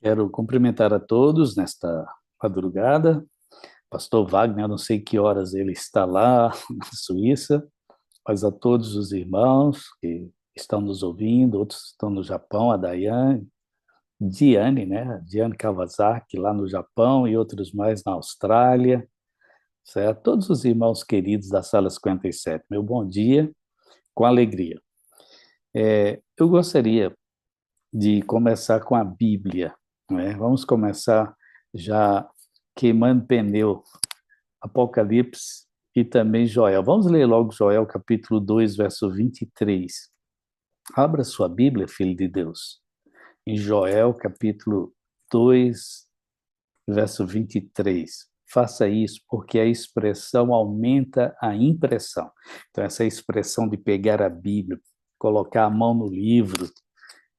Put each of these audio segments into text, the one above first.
Quero cumprimentar a todos nesta madrugada. Pastor Wagner, eu não sei que horas ele está lá na Suíça, mas a todos os irmãos que estão nos ouvindo, outros estão no Japão, a Daiane, Diane, né? Diane Kawasaki lá no Japão e outros mais na Austrália, certo? Todos os irmãos queridos da Sala 57, meu bom dia, com alegria. Eu gostaria de começar com a Bíblia, né? Vamos começar já queimando pneu, Apocalipse e também Joel. Vamos ler logo Joel, capítulo 2, verso 23. Abra sua Bíblia, filho de Deus, em Joel, capítulo 2, verso 23. Faça isso, porque a expressão aumenta a impressão. Então, essa expressão de pegar a Bíblia, colocar a mão no livro,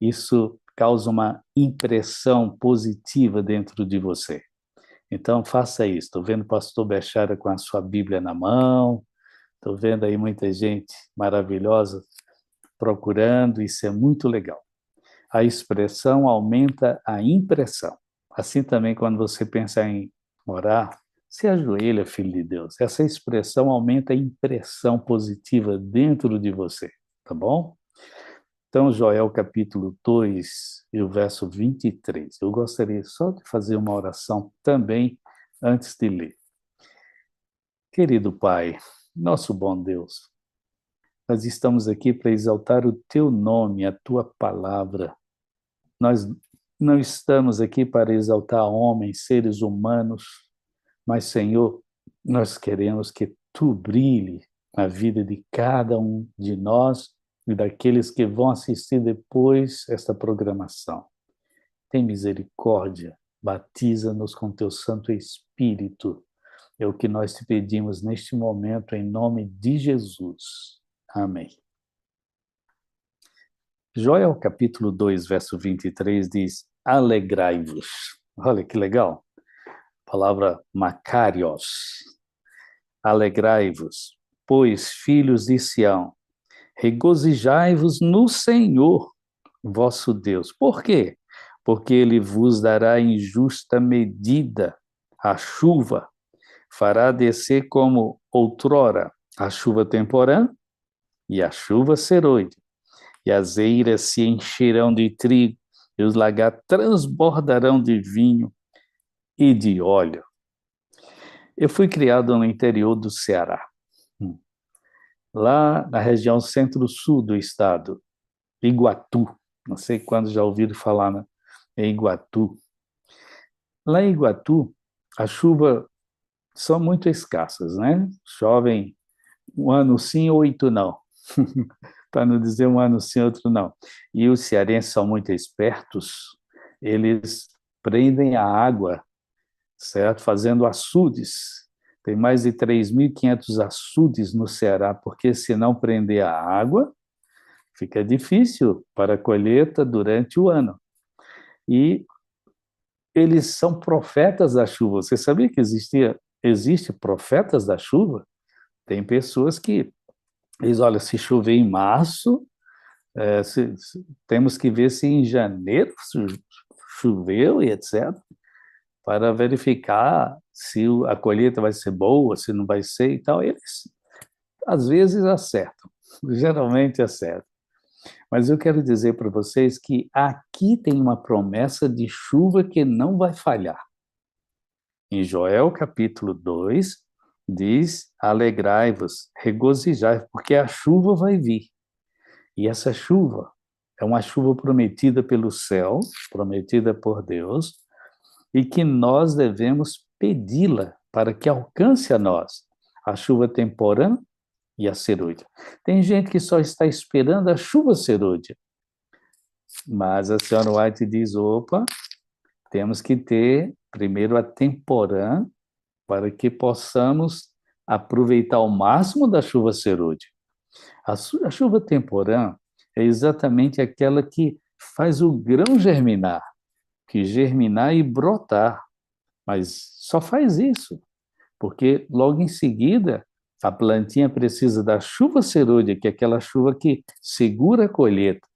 isso causa uma impressão positiva dentro de você. Então, faça isso. Estou vendo o pastor Bechara com a sua Bíblia na mão, estou vendo aí muita gente maravilhosa procurando, isso é muito legal. A expressão aumenta a impressão. Assim também, quando você pensar em orar, se ajoelha, filho de Deus. Essa expressão aumenta a impressão positiva dentro de você, tá bom? Então, Joel capítulo 2 e o verso 23. Eu gostaria só de fazer uma oração também antes de ler. Querido Pai, nosso bom Deus, nós estamos aqui para exaltar o Teu nome, a Tua palavra. Nós não estamos aqui para exaltar homens, seres humanos, mas, Senhor, nós queremos que Tu brilhe na vida de cada um de nós e daqueles que vão assistir depois esta programação. Tem misericórdia, batiza-nos com Teu Santo Espírito. É o que nós te pedimos neste momento, em nome de Jesus. Amém. Joel capítulo 2, verso 23 diz: Alegrai-vos. Olha que legal. A palavra Macarios. Alegrai-vos, pois, filhos de Sião, regozijai-vos no Senhor, vosso Deus. Por quê? Porque ele vos dará em justa medida a chuva, fará descer como outrora a chuva temporã e a chuva seroide, e as eiras se encherão de trigo, e os lagares transbordarão de vinho e de óleo. Eu fui criado no interior do Ceará, lá na região centro-sul do estado, Iguatu. Não sei quando já ouviram falar, né? Em Iguatu. Lá em Iguatu, as chuvas são muito escassas, né? Chovem um ano sim, 8 não. Para não dizer um ano sim, outro não. E os cearenses são muito espertos, eles prendem a água, certo? Fazendo açudes. Tem mais de 3.500 açudes no Ceará, porque se não prender a água, fica difícil para a colheita durante o ano. E eles são profetas da chuva. Você sabia que existe profetas da chuva? Tem pessoas que dizem, olha, se chover em março, temos que ver se em janeiro choveu e etc., para verificar se a colheita vai ser boa, se não vai ser e tal. Eles, às vezes, acertam, geralmente acertam. Mas eu quero dizer para vocês que aqui tem uma promessa de chuva que não vai falhar. Em Joel capítulo 2, diz: alegrai-vos, regozijai, porque a chuva vai vir. E essa chuva é uma chuva prometida pelo céu, prometida por Deus, e que nós devemos pedi-la para que alcance a nós a chuva temporã e a serôdia. Tem gente que só está esperando a chuva serôdia, mas a senhora White diz, opa, temos que ter primeiro a temporã para que possamos aproveitar ao máximo da chuva serôdia. A chuva temporã é exatamente aquela que faz o grão germinar, que germinar e brotar, mas só faz isso, porque logo em seguida a plantinha precisa da chuva serôdia, que é aquela chuva que segura a colheita.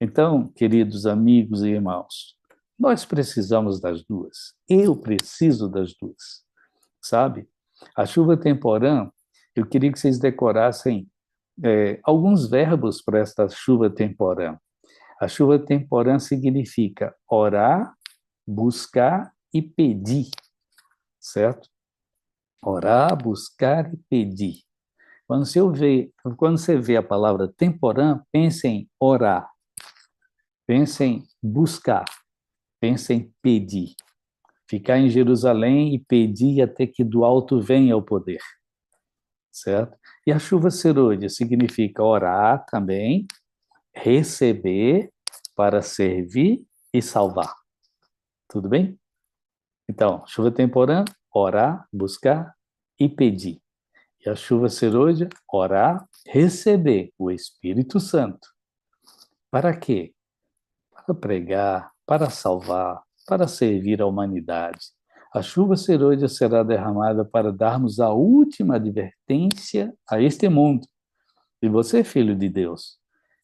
Então, queridos amigos e irmãos, Nós precisamos das duas. Eu preciso das duas, sabe? A chuva temporã, eu queria que vocês decorassem alguns verbos para esta chuva temporã. A chuva temporã significa orar, buscar e pedir, certo? Orar, buscar e pedir. Quando você vê a palavra temporã, pense em orar, pense em buscar, pense em pedir. Ficar em Jerusalém e pedir até que do alto venha o poder, certo? E a chuva serôdia significa orar também, receber para servir e salvar. Tudo bem? Então, chuva temporã, orar, buscar e pedir. E a chuva serôdia, orar, receber o Espírito Santo. Para quê? Para pregar, para salvar, para servir a humanidade. A chuva serôdia será derramada para darmos a última advertência a este mundo. E você, filho de Deus,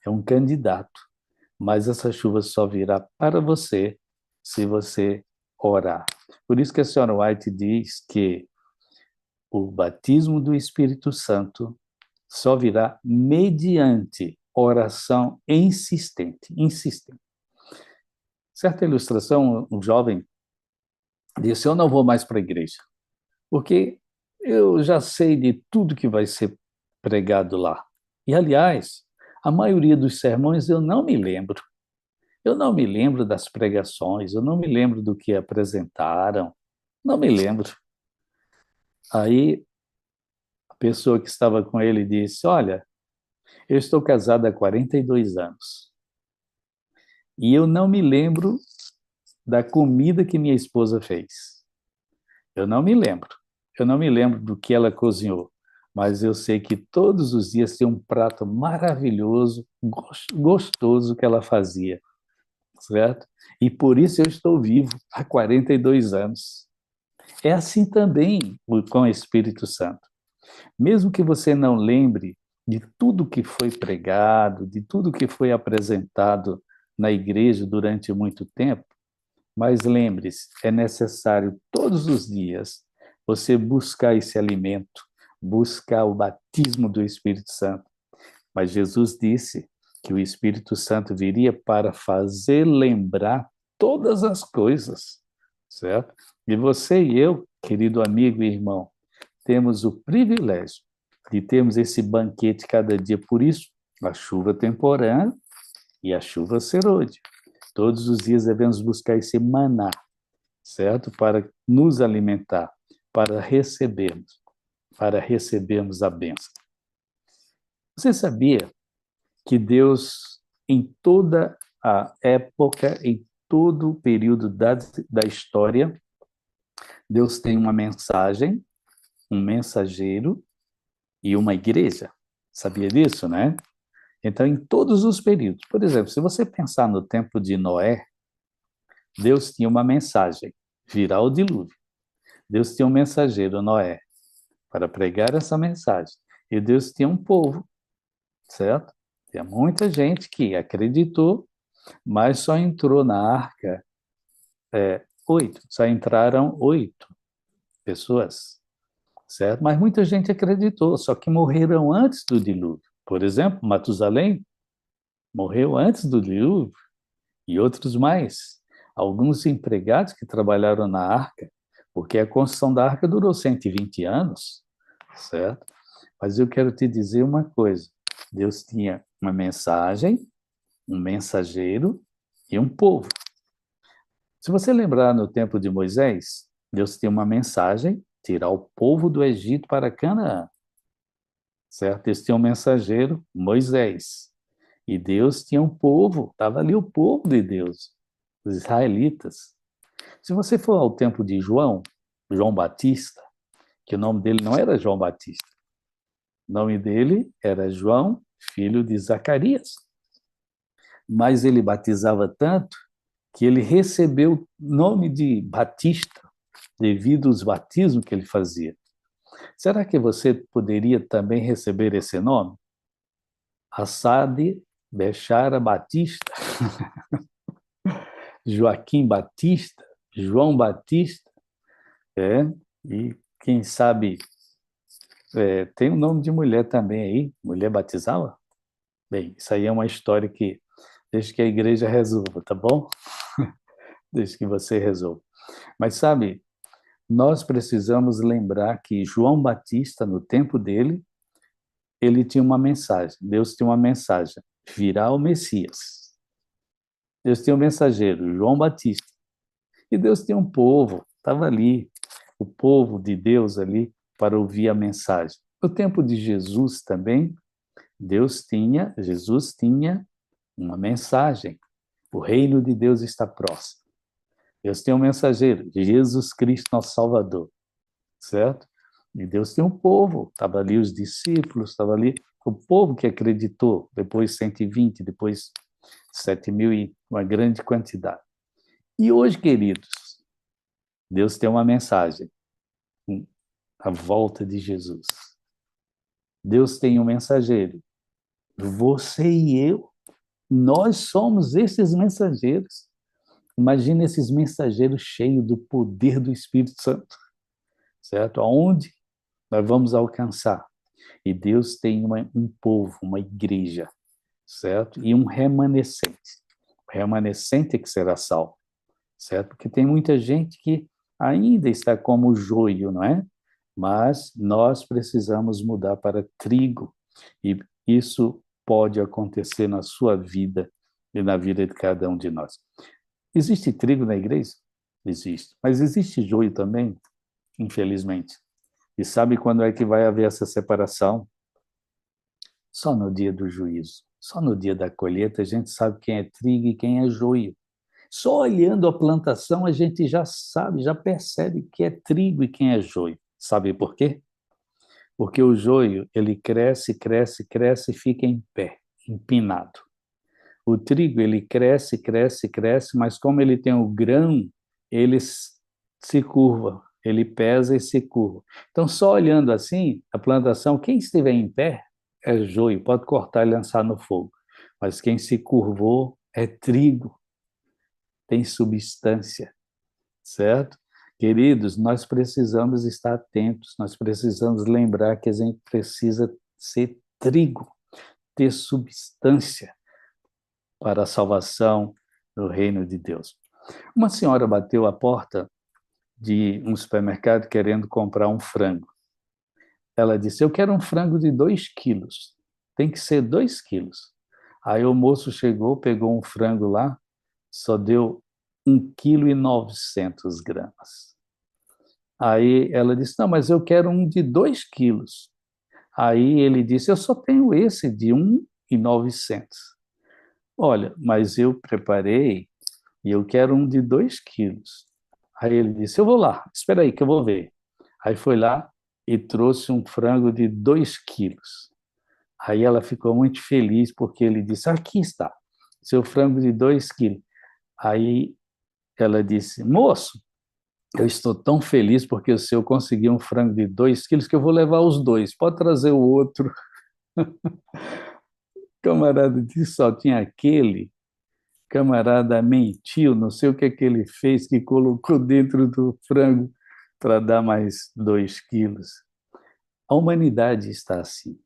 é um candidato, mas essa chuva só virá para você se você orar. Por isso que a senhora White diz que o batismo do Espírito Santo só virá mediante oração insistente, insistente. Certa ilustração, um jovem disse: eu não vou mais para a igreja, porque eu já sei de tudo que vai ser pregado lá. E, aliás, a maioria dos sermões eu não me lembro. Eu não me lembro das pregações, eu não me lembro do que apresentaram, não me lembro. Aí a pessoa que estava com ele disse: olha, eu estou casada há 42 anos e eu não me lembro da comida que minha esposa fez. Eu não me lembro. Eu não me lembro do que ela cozinhou, mas eu sei que todos os dias tem um prato maravilhoso, gostoso que ela fazia, certo? E por isso eu estou vivo há 42 anos. É assim também com o Espírito Santo. Mesmo que você não lembre de tudo que foi pregado, de tudo que foi apresentado na igreja durante muito tempo, mas lembre-se, é necessário todos os dias você buscar esse alimento, buscar o batismo do Espírito Santo. Mas Jesus disse que o Espírito Santo viria para fazer lembrar todas as coisas, certo? E você e eu, querido amigo e irmão, temos o privilégio de termos esse banquete cada dia. Por isso, a chuva temporã e a chuva serôdia. Todos os dias devemos buscar esse maná, certo? Para nos alimentar, para recebermos a bênção. Você sabia que Deus, em toda a época, em todo o período da história, Deus tem uma mensagem, um mensageiro e uma igreja? Sabia disso, né? Então, em todos os períodos. Por exemplo, se você pensar no tempo de Noé, Deus tinha uma mensagem: virá o dilúvio. Deus tinha um mensageiro, Noé, para pregar essa mensagem. E Deus tinha um povo, certo? Tinha muita gente que acreditou, mas só entrou na arca 8. Só entraram 8 pessoas, certo? Mas muita gente acreditou, só que morreram antes do dilúvio. Por exemplo, Matusalém morreu antes do dilúvio e outros mais. Alguns empregados que trabalharam na arca, porque a construção da arca durou 120 anos, certo? Mas eu quero te dizer uma coisa: Deus tinha uma mensagem, um mensageiro e um povo. Se você lembrar no tempo de Moisés, Deus tinha uma mensagem: tirar o povo do Egito para Canaã, certo? Deus tinha um mensageiro, Moisés. E Deus tinha um povo, estava ali o povo de Deus, os israelitas. Se você for ao tempo de João, João Batista, que o nome dele não era João Batista, o nome dele era João, filho de Zacarias. Mas ele batizava tanto que ele recebeu o nome de Batista devido aos batismos que ele fazia. Será que você poderia também receber esse nome? Assade Bechara Batista. Joaquim Batista, João Batista, é, e quem sabe tem um nome de mulher também aí, mulher batizava? Bem, isso aí é uma história que deixa que a igreja resolva, tá bom? Deixa que você resolva. Mas sabe, nós precisamos lembrar que João Batista, no tempo dele, ele tinha uma mensagem, Deus tinha uma mensagem, virá o Messias. Deus tinha um mensageiro, João Batista. E Deus tinha um povo, estava ali, o povo de Deus ali, para ouvir a mensagem. No tempo de Jesus também, Jesus tinha uma mensagem. O reino de Deus está próximo. Deus tem um mensageiro, Jesus Cristo, nosso Salvador, certo? E Deus tem um povo, estava ali os discípulos, estava ali o povo que acreditou, depois 120, depois 7.000 e uma grande quantidade. E hoje, queridos, Deus tem uma mensagem, a volta de Jesus. Deus tem um mensageiro. Você e eu, nós somos esses mensageiros. Imagina esses mensageiros cheios do poder do Espírito Santo, certo? Aonde nós vamos alcançar? E Deus tem um povo, uma igreja, certo? E um remanescente. O remanescente é que será salvo, certo? Porque tem muita gente que ainda está como joio, não é? Mas nós precisamos mudar para trigo. E isso pode acontecer na sua vida e na vida de cada um de nós. Existe trigo na igreja? Existe. Mas existe joio também, infelizmente. E sabe quando é que vai haver essa separação? Só no dia do juízo. Só no dia da colheita a gente sabe quem é trigo e quem é joio. Só olhando a plantação a gente já sabe, já percebe que é trigo e quem é joio. Sabe por quê? Porque o joio, ele cresce, cresce, cresce e fica em pé, empinado. O trigo, ele cresce, cresce, cresce, mas como ele tem o grão, ele se curva, ele pesa e se curva. Então, só olhando assim, a plantação, quem estiver em pé é joio, pode cortar e lançar no fogo. Mas quem se curvou é trigo, tem substância, certo? Queridos, nós precisamos estar atentos, nós precisamos lembrar que a gente precisa ser trigo, ter substância para a salvação do reino de Deus. Uma senhora bateu a porta de um supermercado querendo comprar um frango. Ela disse, eu quero um frango de 2 quilos, tem que ser 2 quilos. Aí o moço chegou, pegou um frango lá, só deu 1,9 kg. Aí ela disse, não, mas eu quero um de 2 quilos. Aí ele disse, eu só tenho esse de 1,9 kg. Olha, mas eu preparei e eu quero um de 2 quilos. Aí ele disse, eu vou lá, espera aí que eu vou ver. Aí foi lá e trouxe um frango de 2 quilos. Aí ela ficou muito feliz porque ele disse, aqui está, seu frango de 2 quilos. Aí ela disse, moço, eu estou tão feliz porque o senhor conseguiu um frango de 2 quilos que eu vou levar os dois, pode trazer o outro. O camarada disse, só tinha aquele. Camarada mentiu, não sei o que é que ele fez, que colocou dentro do frango para dar mais 2 quilos. A humanidade está assim.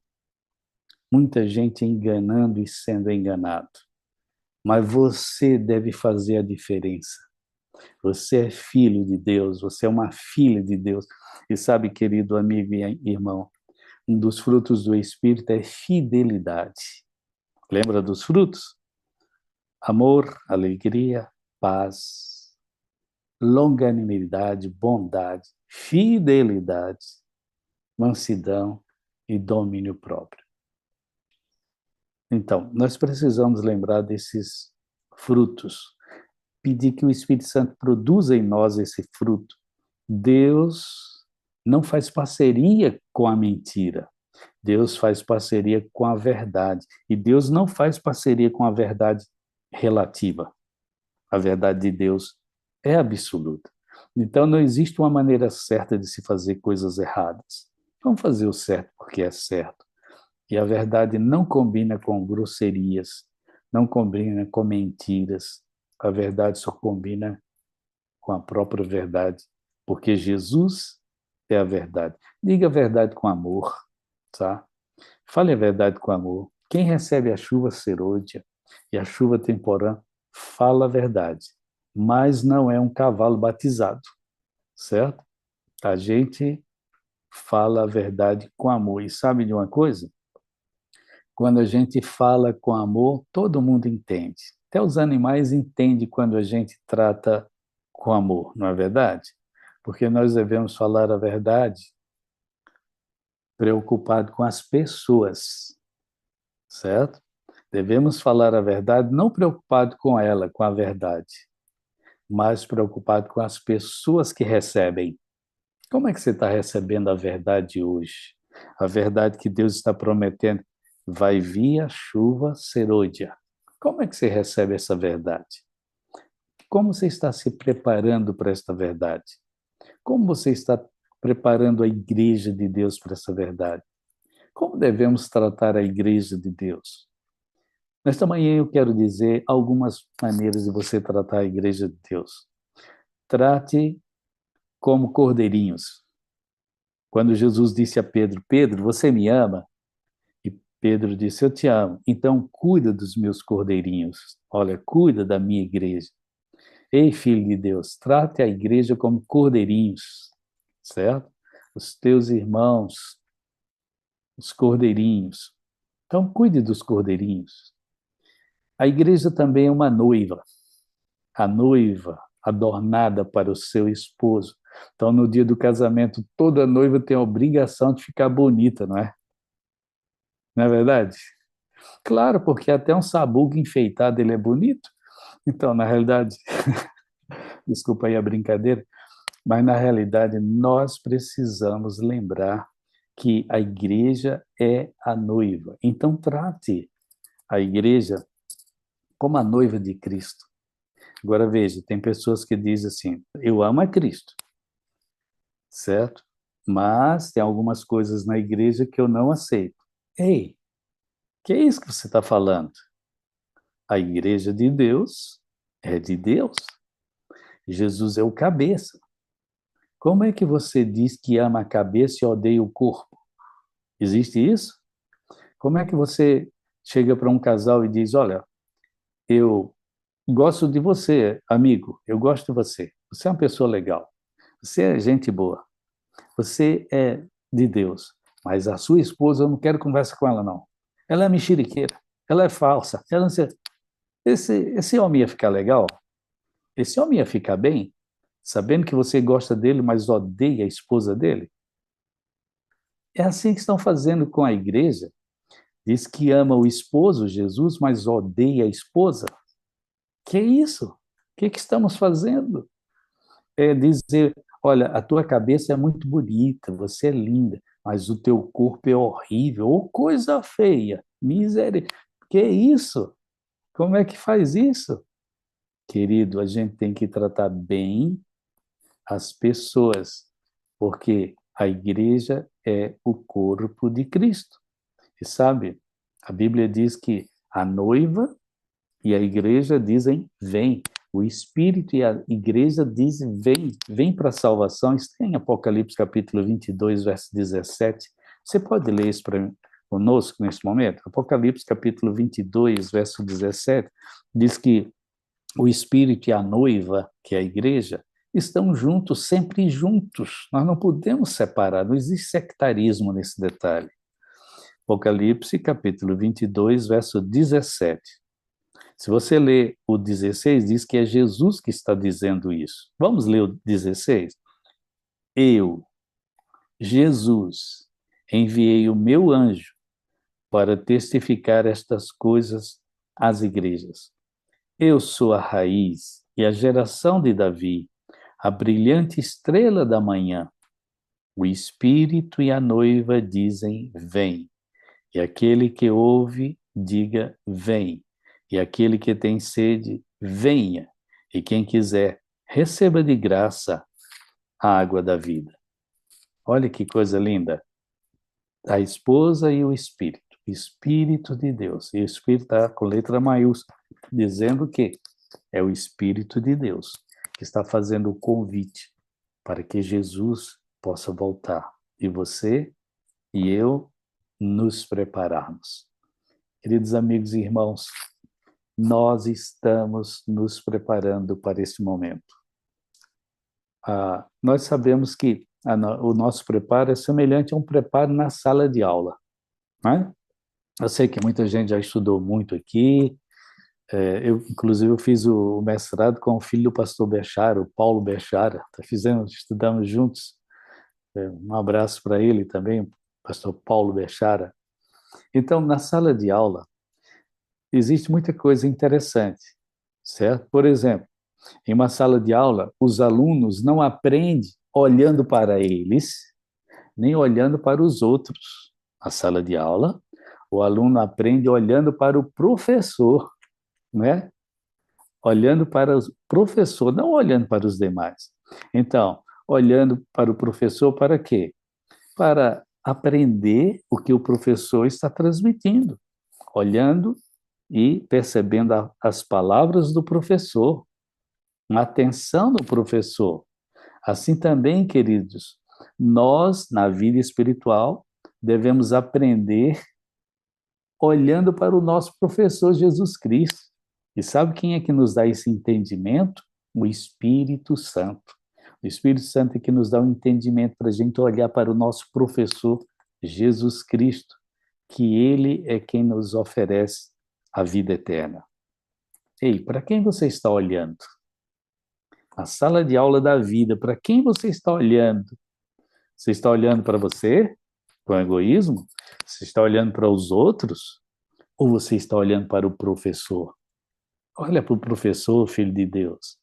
Muita gente enganando e sendo enganado. Mas você deve fazer a diferença. Você é filho de Deus, você é uma filha de Deus. E sabe, querido amigo e irmão, um dos frutos do Espírito é fidelidade. Lembra dos frutos? Amor, alegria, paz, longanimidade, bondade, fidelidade, mansidão e domínio próprio. Então, nós precisamos lembrar desses frutos, pedir que o Espírito Santo produza em nós esse fruto. Deus não faz parceria com a mentira. Deus faz parceria com a verdade. E Deus não faz parceria com a verdade relativa. A verdade de Deus é absoluta. Então, não existe uma maneira certa de se fazer coisas erradas. Vamos fazer o certo porque é certo. E a verdade não combina com grosserias, não combina com mentiras. a verdade só combina com a própria verdade, porque Jesus é a verdade. Diga a verdade com amor, tá? Fale a verdade com amor. Quem recebe a chuva serôdia e a chuva temporã, fala a verdade, mas não é um cavalo batizado, certo? A gente fala a verdade com amor. E sabe de uma coisa? Quando a gente fala com amor, todo mundo entende. Até os animais entendem quando a gente trata com amor, não é verdade? Porque nós devemos falar a verdade preocupado com as pessoas, certo? Devemos falar a verdade não preocupado com ela, com a verdade, mas preocupado com as pessoas que recebem. Como é que você está recebendo a verdade hoje? A verdade que Deus está prometendo, vai vir a chuva serôdia. Como é que você recebe essa verdade? Como você está se preparando para esta verdade? Como você está preparando a igreja de Deus para essa verdade? Como devemos tratar a igreja de Deus? Nesta manhã eu quero dizer algumas maneiras de você tratar a igreja de Deus. Trate como cordeirinhos. Quando Jesus disse a Pedro, Pedro, você me ama? E Pedro disse, eu te amo. Então cuida dos meus cordeirinhos. Olha, cuida da minha igreja. Ei, filho de Deus, trate a igreja como cordeirinhos, certo? Os teus irmãos, os cordeirinhos. Então cuide dos cordeirinhos. A igreja também é uma noiva. A noiva adornada para o seu esposo. Então, no dia do casamento, toda noiva tem a obrigação de ficar bonita, não é? Não é verdade? Claro, porque até um sabugo enfeitado ele é bonito. Então, na realidade, desculpa aí a brincadeira, mas na realidade nós precisamos lembrar que a igreja é a noiva. Então, trate a igreja como a noiva de Cristo. Agora veja, tem pessoas que dizem assim, eu amo a Cristo, certo? Mas tem algumas coisas na igreja que eu não aceito. Ei, que é isso que você está falando? A igreja de Deus é de Deus. Jesus é o cabeça. Como é que você diz que ama a cabeça e odeia o corpo? Existe isso? Como é que você chega para um casal e diz, olha, eu gosto de você, amigo, eu gosto de você. Você é uma pessoa legal. Você é gente boa. Você é de Deus. Mas a sua esposa, eu não quero conversa com ela, não. Ela é mexeriqueira. Ela é falsa. Ela não sei... esse homem ia ficar legal? Esse homem ia ficar bem? Sabendo que você gosta dele, mas odeia a esposa dele? É assim que estão fazendo com a igreja. Diz que ama o esposo, Jesus, mas odeia a esposa. Que é isso? O que estamos fazendo? É dizer, olha, a tua cabeça é muito bonita, você é linda, mas o teu corpo é horrível, ou coisa feia, miséria. Que é isso? Como é que faz isso? Querido, a gente tem que tratar bem as pessoas, porque a igreja é o corpo de Cristo. E sabe, a Bíblia diz que a noiva e a igreja dizem vem. O Espírito e a igreja dizem vem, vem para a salvação. Isso tem em Apocalipse capítulo 22, verso 17. Você pode ler isso para conosco neste momento? Apocalipse capítulo 22, verso 17, diz que o Espírito e a noiva, que é a igreja, estão juntos, sempre juntos. Nós não podemos separar, não existe sectarismo nesse detalhe. Apocalipse, capítulo 22, verso 17. Se você ler o 16, diz que é Jesus que está dizendo isso. Vamos ler o 16? Eu, Jesus, enviei o meu anjo para testificar estas coisas às igrejas. Eu sou a raiz e a geração de Davi, a brilhante estrela da manhã. O Espírito e a noiva dizem: vem. E aquele que ouve, diga: vem. E aquele que tem sede, venha. E quem quiser, receba de graça a água da vida. Olha que coisa linda. A esposa e o Espírito de Deus. E o Espírito está com letra maiúscula, dizendo que É o Espírito de Deus que está fazendo o convite para que Jesus possa voltar. E você e eu nos prepararmos. Queridos amigos e irmãos, nós estamos nos preparando para esse momento. Nós sabemos que o nosso preparo é semelhante a um preparo na sala de aula, né? Eu sei que muita gente já estudou muito aqui. Inclusive, eu fiz o mestrado com o filho do pastor Bechara, o Paulo Bechara. Estudamos juntos. Um abraço para ele também, pastor Paulo Bechara. Então, na sala de aula, existe muita coisa interessante, certo? Por exemplo, em uma sala de aula, os alunos não aprendem olhando para eles, nem olhando para os outros. Na sala de aula, o aluno aprende olhando para o professor, né? Olhando para o professor, não olhando para os demais. Então, olhando para o professor para quê? Para aprender o que o professor está transmitindo, olhando e percebendo as palavras do professor, a atenção do professor. Assim também, queridos, nós, na vida espiritual, devemos aprender olhando para o nosso professor Jesus Cristo. E sabe quem é que nos dá esse entendimento? O Espírito Santo. O Espírito Santo é que nos dá um entendimento para a gente olhar para o nosso professor Jesus Cristo, que ele é quem nos oferece a vida eterna. Ei, para quem você está olhando? A sala de aula da vida, para quem você está olhando? Você está olhando para você, com egoísmo? Você está olhando para os outros? Ou você está olhando para o professor? Olha para o professor, filho de Deus.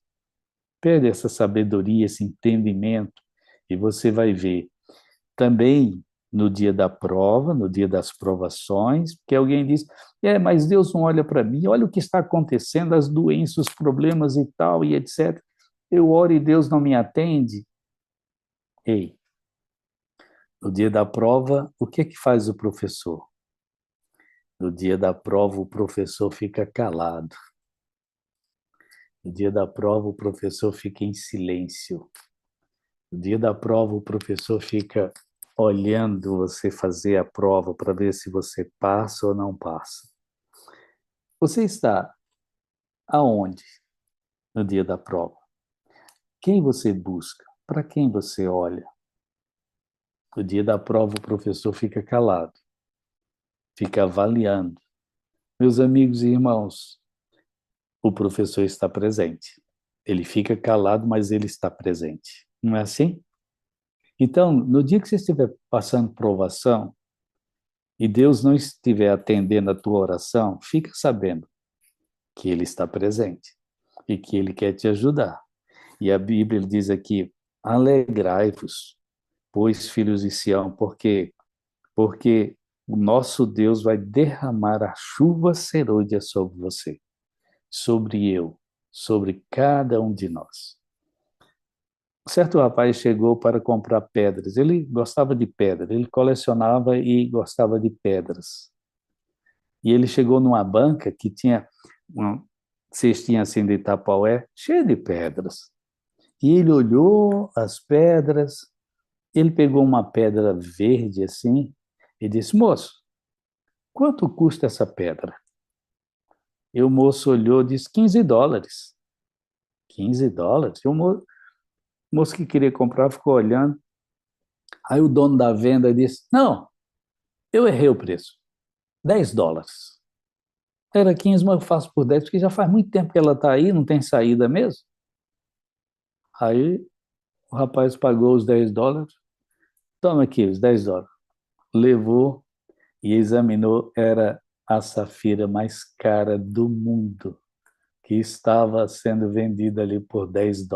Perde essa sabedoria, esse entendimento, e você vai ver também no dia da prova, no dia das provações, porque alguém diz, mas Deus não olha para mim, olha o que está acontecendo, as doenças, os problemas e tal, e etc. Eu oro e Deus não me atende. Ei, no dia da prova, o que é que faz o professor? No dia da prova, o professor fica calado. No dia da prova, o professor fica em silêncio. No dia da prova, o professor fica olhando você fazer a prova para ver se você passa ou não passa. Você está aonde no dia da prova? Quem você busca? Para quem você olha? No dia da prova, o professor fica calado, fica avaliando. Meus amigos e irmãos, o professor está presente. Ele fica calado, mas ele está presente. Não é assim? Então, no dia que você estiver passando provação e Deus não estiver atendendo a tua oração, fica sabendo que Ele está presente e que Ele quer te ajudar. E a Bíblia diz aqui, alegrai-vos, pois filhos de Sião, porque o nosso Deus vai derramar a chuva serôdia sobre você, sobre eu, sobre cada um de nós. Certo rapaz chegou para comprar pedras. Ele gostava de pedra, ele colecionava e gostava de pedras. E ele chegou numa banca que tinha uma cestinha assim de Tupperware, cheia de pedras. E ele olhou as pedras, ele pegou uma pedra verde assim e disse, moço, quanto custa essa pedra? E o moço olhou e disse, $15. $15? E o moço que queria comprar ficou olhando. Aí o dono da venda disse, não, eu errei o preço, $10. Era 15, mas eu faço por 10, porque já faz muito tempo que ela está aí, não tem saída mesmo. Aí o rapaz pagou os $10, toma aqui os $10. Levou e examinou, era a safira mais cara do mundo, que estava sendo vendida ali por $10.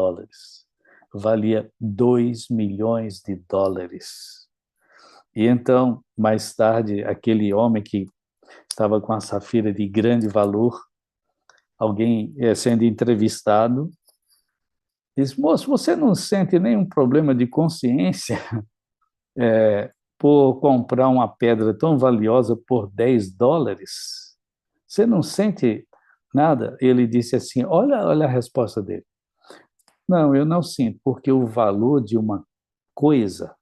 Valia $2 milhões. E então, mais tarde, aquele homem que estava com a safira de grande valor, alguém sendo entrevistado, disse, moço, você não sente nenhum problema de consciência por comprar uma pedra tão valiosa por $10? Você não sente Nada. Ele disse assim, olha a resposta dele. Não, eu não sinto, porque o valor de uma coisa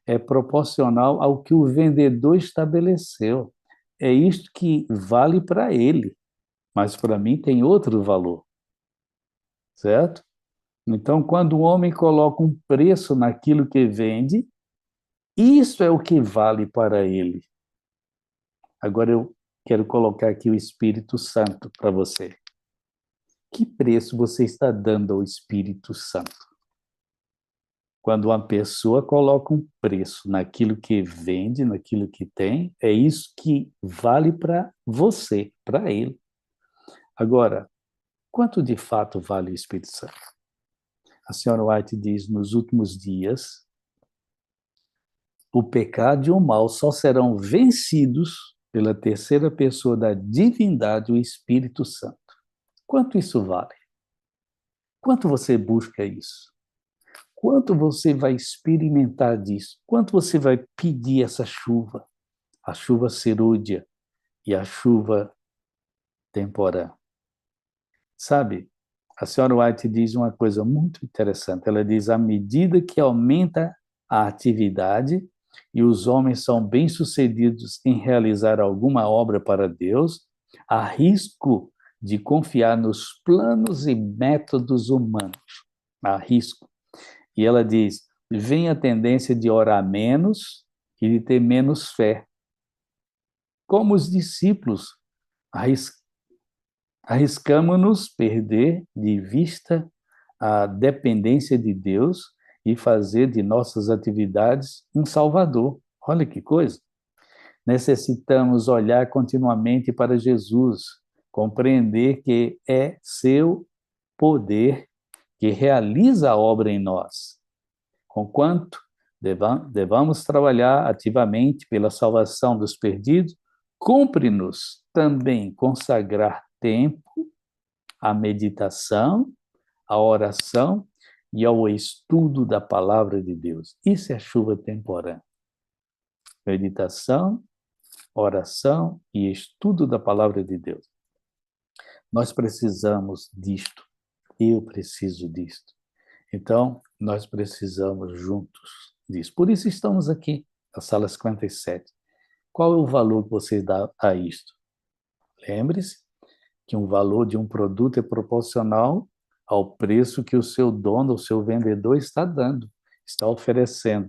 é proporcional ao que o vendedor estabeleceu. É isto que vale para ele, mas para mim tem outro valor, certo? Então, quando o homem coloca um preço naquilo que vende, isso é o que vale para ele. Agora eu quero colocar aqui o Espírito Santo para você. Que preço você está dando ao Espírito Santo? Quando uma pessoa coloca um preço naquilo que vende, naquilo que tem, é isso que vale para você, para ele. Agora, quanto de fato vale o Espírito Santo? A senhora White diz, nos últimos dias, o pecado e o mal só serão vencidos pela terceira pessoa da divindade, o Espírito Santo. Quanto isso vale? Quanto você busca isso? Quanto você vai experimentar disso? Quanto você vai pedir essa chuva? A chuva serúdia e a chuva temporã. Sabe, a senhora White diz uma coisa muito interessante. Ela diz, à medida que aumenta a atividade e os homens são bem-sucedidos em realizar alguma obra para Deus, há risco de confiar nos planos e métodos humanos. Há risco. E ela diz, vem a tendência de orar menos e de ter menos fé. Como os discípulos, arriscamos-nos perder de vista a dependência de Deus e fazer de nossas atividades um salvador. Olha que coisa! Necessitamos olhar continuamente para Jesus, compreender que é seu poder que realiza a obra em nós. Conquanto devamos trabalhar ativamente pela salvação dos perdidos, cumpre-nos também consagrar tempo à meditação, à oração e ao estudo da palavra de Deus. Isso é chuva temporã. Meditação, oração e estudo da palavra de Deus. Nós precisamos disto. Eu preciso disto. Então, nós precisamos juntos disso. Por isso estamos aqui, na sala 57. Qual é o valor que você dá a isto? Lembre-se que um valor de um produto é proporcional ao preço que o seu dono, o seu vendedor está dando, está oferecendo,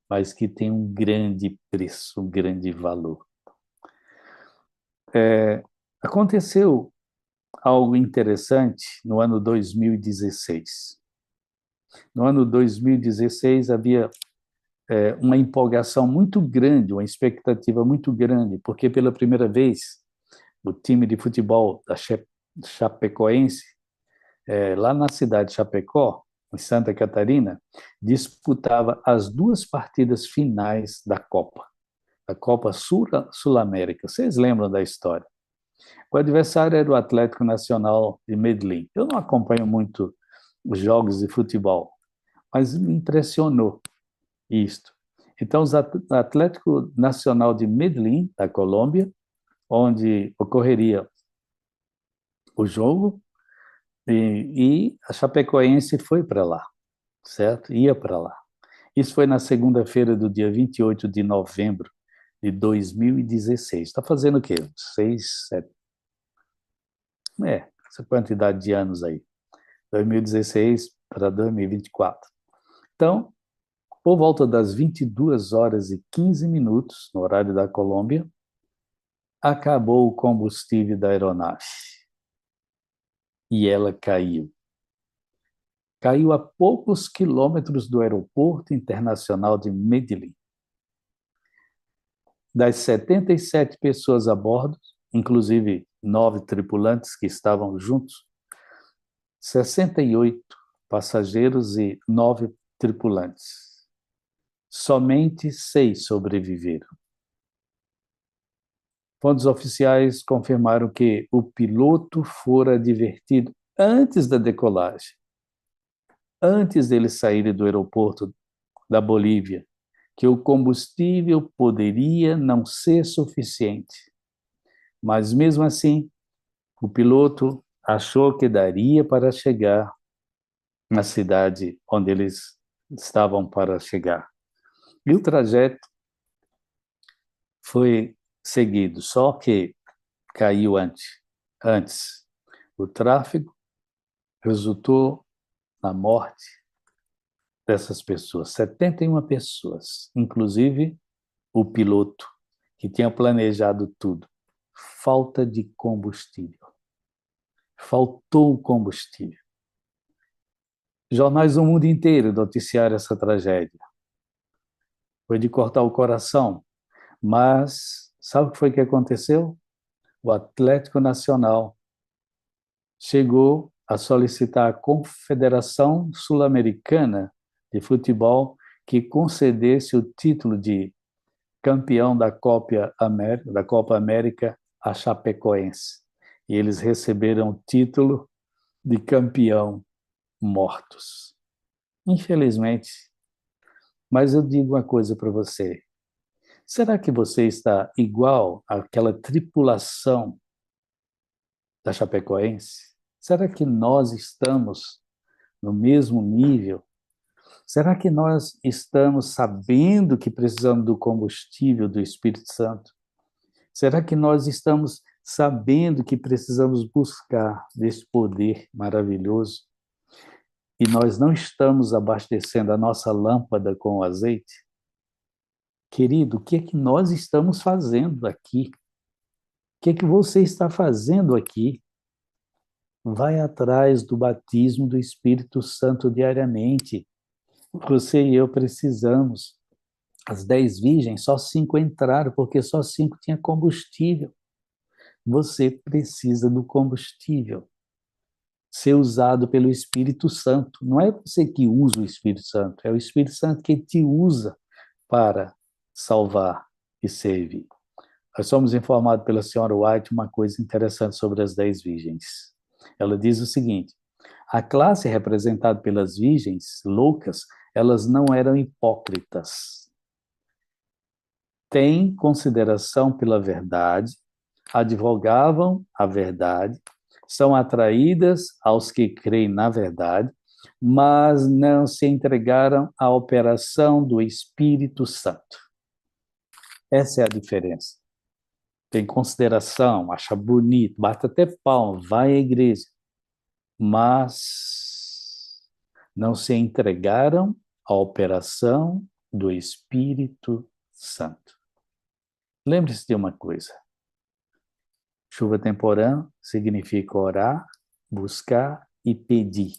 mas que tem um grande preço, um grande valor. Aconteceu algo interessante no ano 2016. No ano 2016 havia uma empolgação muito grande, uma expectativa muito grande, porque pela primeira vez o time de futebol da Chapecoense, lá na cidade de Chapecó, em Santa Catarina, disputava as duas partidas finais da Copa Sul-América. Vocês lembram da história? O adversário era o Atlético Nacional de Medellín. Eu não acompanho muito os jogos de futebol, mas me impressionou isto. Então, o Atlético Nacional de Medellín, da Colômbia, onde ocorreria o jogo, e a Chapecoense foi para lá, certo? Ia para lá. Isso foi na segunda-feira do dia 28 de novembro de 2016. Está fazendo o quê? 6, 7... essa quantidade de anos aí. 2016 para 2024. Então, por volta das 22 horas e 15 minutos, no horário da Colômbia, acabou o combustível da aeronave. E ela caiu. Caiu a poucos quilômetros do aeroporto internacional de Medellín. Das 77 pessoas a bordo, inclusive 9 tripulantes que estavam juntos, 68 passageiros e 9 tripulantes. Somente 6 sobreviveram. Fontes oficiais confirmaram que o piloto fora advertido antes da decolagem, antes dele sair do aeroporto da Bolívia, que o combustível poderia não ser suficiente. Mas, mesmo assim, O piloto achou que daria para chegar na cidade onde eles estavam para chegar. E o trajeto foi seguido, só que caiu antes. O tráfego resultou na morte dessas pessoas, 71 pessoas, inclusive o piloto, que tinha planejado tudo. Falta de combustível. Faltou combustível. Jornais do mundo inteiro noticiaram essa tragédia. Foi de cortar o coração. Mas sabe o que foi que aconteceu? O Atlético Nacional chegou a solicitar à Confederação Sul-Americana de Futebol que concedesse o título de campeão da Copa América a Chapecoense. E eles receberam o título de campeão mortos. Infelizmente. Mas eu digo uma coisa para você. Será que você está igual àquela tripulação da Chapecoense? Será que nós estamos no mesmo nível? Será que nós estamos sabendo que precisamos do combustível do Espírito Santo? Será que nós estamos sabendo que precisamos buscar desse poder maravilhoso e nós não estamos abastecendo a nossa lâmpada com azeite? Querido, o que é que nós estamos fazendo aqui? O que é que você está fazendo aqui? Vai atrás do batismo do Espírito Santo diariamente. Você e eu precisamos. As 10 virgens, só 5 entraram, porque só 5 tinha combustível. Você precisa do combustível ser usado pelo Espírito Santo. Não é você que usa o Espírito Santo, é o Espírito Santo que te usa para salvar e servir. Nós somos informados pela senhora White uma coisa interessante sobre as 10 virgens. Ela diz o seguinte: a classe representada pelas virgens loucas, elas não eram hipócritas. Têm consideração pela verdade, advogavam a verdade, são atraídas aos que creem na verdade, mas não se entregaram à operação do Espírito Santo. Essa é a diferença. Tem consideração, acha bonito, bate até palma, vai à igreja, mas não se entregaram à operação do Espírito Santo. Lembre-se de uma coisa: chuva temporã significa orar, buscar e pedir.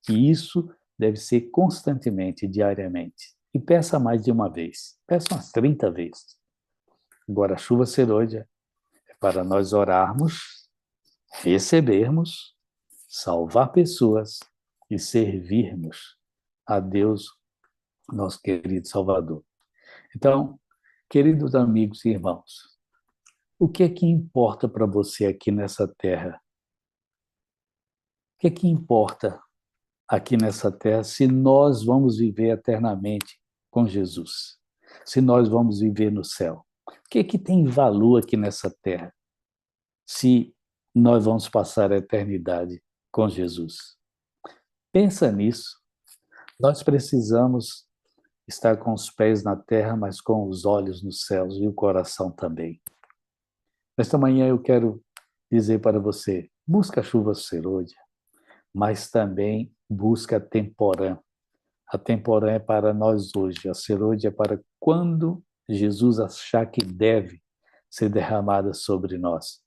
E isso deve ser constantemente, diariamente. E peça mais de uma vez. Peça umas 30 vezes. Agora, a chuva serôdia é para nós orarmos, recebermos, salvar pessoas e servirmos a Deus, nosso querido Salvador. Então, queridos amigos e irmãos, o que é que importa para você aqui nessa terra? O que é que importa aqui nessa terra se nós vamos viver eternamente com Jesus? Se nós vamos viver no céu? O que é que tem valor aqui nessa terra se nós vamos passar a eternidade com Jesus? Pensa nisso. Nós precisamos estar com os pés na terra, mas com os olhos nos céus e o coração também. Nesta manhã eu quero dizer para você, busca a chuva serôdia, mas também busca a temporã. A temporã é para nós hoje, a serôdia é para quando Jesus achar que deve ser derramada sobre nós.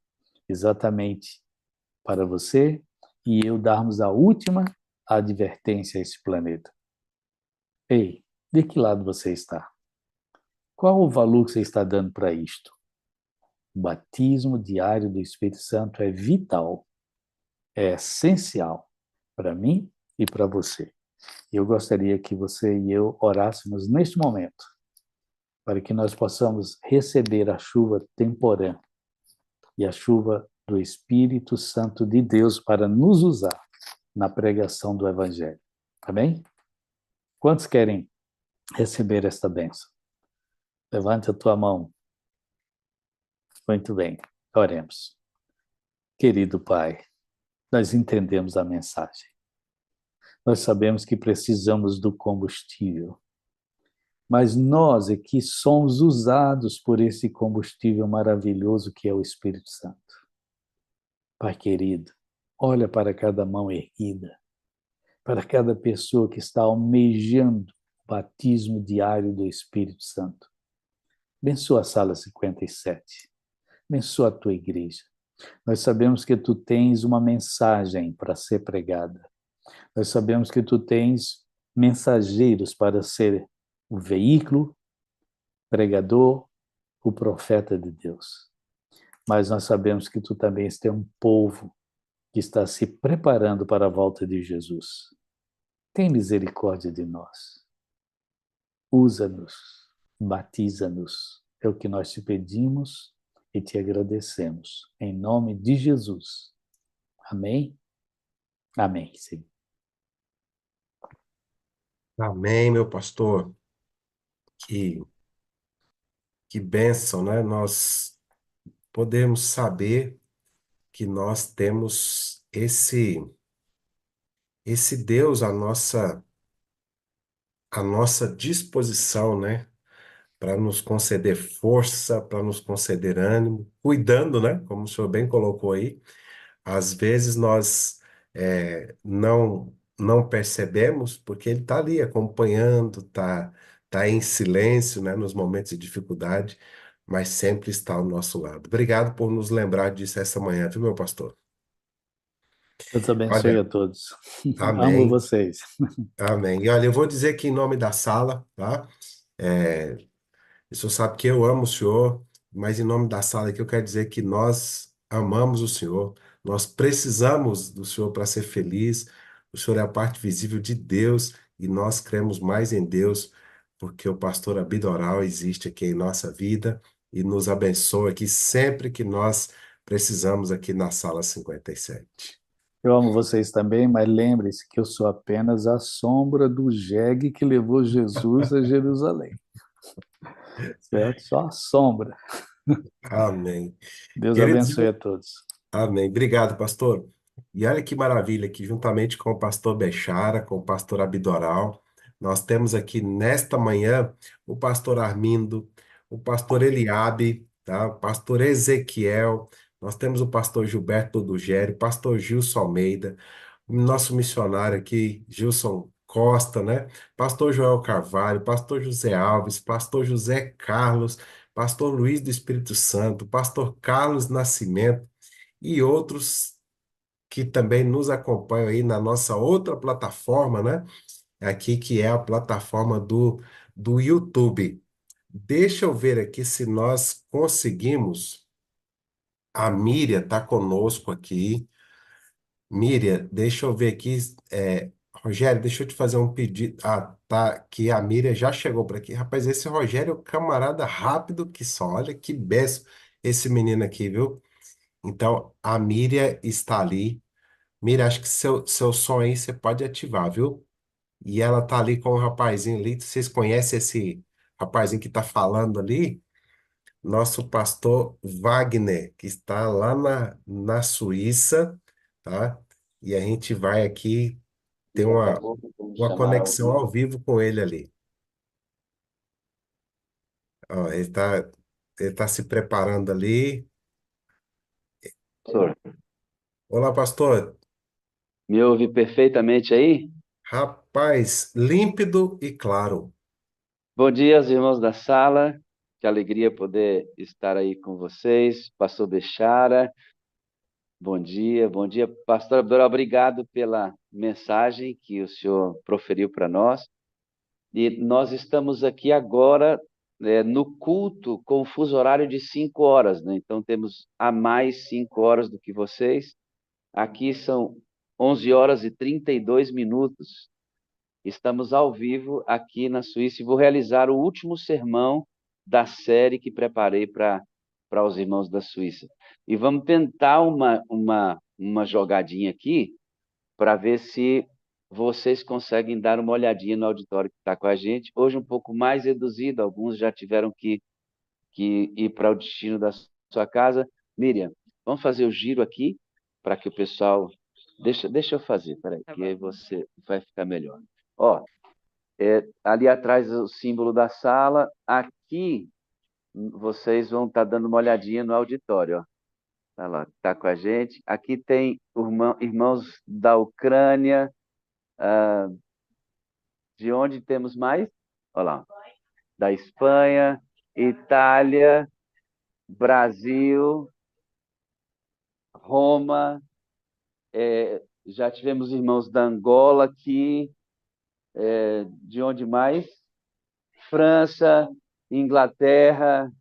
Exatamente para você e eu darmos a última advertência a esse planeta. Ei, de que lado você está? Qual o valor que você está dando para isto? O batismo diário do Espírito Santo é vital, é essencial para mim e para você. Eu gostaria que você e eu orássemos neste momento, para que nós possamos receber a chuva temporã e a chuva do Espírito Santo de Deus para nos usar na pregação do Evangelho. Amém? Quantos querem receber esta bênção? Levante a tua mão. Muito bem, oremos. Querido Pai, nós entendemos a mensagem. Nós sabemos que precisamos do combustível, mas nós é que somos usados por esse combustível maravilhoso que é o Espírito Santo. Pai querido, olha para cada mão erguida, para cada pessoa que está almejando o batismo diário do Espírito Santo. Abençoa a sala 57, abençoa a tua igreja. Nós sabemos que tu tens uma mensagem para ser pregada. Nós sabemos que tu tens mensageiros para ser o veículo, pregador, o profeta de Deus. Mas nós sabemos que tu também tens um povo que está se preparando para a volta de Jesus. Tem misericórdia de nós. Usa-nos, batiza-nos. É o que nós te pedimos e te agradecemos. Em nome de Jesus. Amém? Amém, Senhor. Amém, meu pastor. Que, que bênção, né? Nós podemos saber que nós temos esse Deus à nossa disposição, né? Para nos conceder força, para nos conceder ânimo, cuidando, né? Como o senhor bem colocou aí. Às vezes nós não percebemos porque ele está ali acompanhando, tá em silêncio, né, nos momentos de dificuldade, mas sempre está ao nosso lado. Obrigado por nos lembrar disso essa manhã, viu, meu pastor? Deus abençoe a Olha, todos. Amo amém, vocês. amém. E olha, eu vou dizer aqui em nome da sala, tá? É, O senhor sabe que eu amo o senhor, mas em nome da sala aqui eu quero dizer que nós amamos o senhor, nós precisamos do senhor para ser feliz. O senhor é a parte visível de Deus e nós cremos mais em Deus, porque o pastor Abidoral existe aqui em nossa vida e nos abençoa aqui sempre que nós precisamos aqui na sala 57. Eu amo vocês também, mas lembre-se que eu sou apenas a sombra do jegue que levou Jesus a Jerusalém. Certo? Só a sombra. Amém. Deus Queridos, abençoe a todos. amém. Obrigado, pastor. E olha que maravilha que juntamente com o pastor Bechara, com o pastor Abidoral, nós temos aqui nesta manhã o pastor Armindo, o pastor Eliabe, tá? O pastor Ezequiel, nós temos o pastor Gilberto Dugério, o pastor Gilson Almeida, o nosso missionário aqui, Gilson Costa, né? Pastor Joel Carvalho, pastor José Alves, pastor José Carlos, pastor Luiz do Espírito Santo, pastor Carlos Nascimento, e outros que também nos acompanham aí na nossa outra plataforma, né? Aqui que é a plataforma do YouTube. Deixa eu ver aqui se nós conseguimos. A Miriam está conosco aqui. Miriam, deixa eu ver aqui. Rogério, deixa eu te fazer um pedido. Ah, tá. Que a Miriam já chegou por aqui. Rapaz, esse Rogério é o camarada rápido que só. Olha que beço esse menino aqui, viu? Então, a Miriam está ali. Mira, acho que seu som aí você pode ativar, viu? E ela tá ali com o rapazinho ali. Vocês conhecem esse rapazinho que tá falando ali? Nosso pastor Wagner, que está lá na Suíça, tá? E a gente vai aqui ter Daqui a uma, pouco vamos uma chamar ao conexão vivo. ao vivo com ele ali. Ó, ele tá se preparando ali. Professor, Olá, pastor. me ouve perfeitamente aí? Rapaz, límpido e claro. Bom dia, aos irmãos da sala. Que alegria poder estar aí com vocês. Pastor Bechara, bom dia. Pastor Abdul, obrigado pela mensagem que o senhor proferiu para nós. E nós estamos aqui agora, no culto com o fuso horário de 5 horas, né? Então temos a mais 5 horas do que vocês. Aqui são 11 horas e 32 minutos. Estamos ao vivo aqui na Suíça e vou realizar o último sermão da série que preparei para os irmãos da Suíça. E vamos tentar uma jogadinha aqui para ver se vocês conseguem dar uma olhadinha no auditório que está com a gente. Hoje um pouco mais reduzido, alguns já tiveram que ir para o destino da sua casa. Miriam, vamos fazer o giro aqui. para que o pessoal... Deixa eu fazer, peraí, que aí você vai ficar melhor. Ó, ali atrás o símbolo da sala, aqui vocês vão estar dando uma olhadinha no auditório, ó. Tá lá, tá com a gente. Aqui tem irmãos da Ucrânia, de onde temos mais? Olha lá, da Espanha, Itália, Brasil, Roma, já tivemos irmãos da Angola aqui, de onde mais? França, Inglaterra,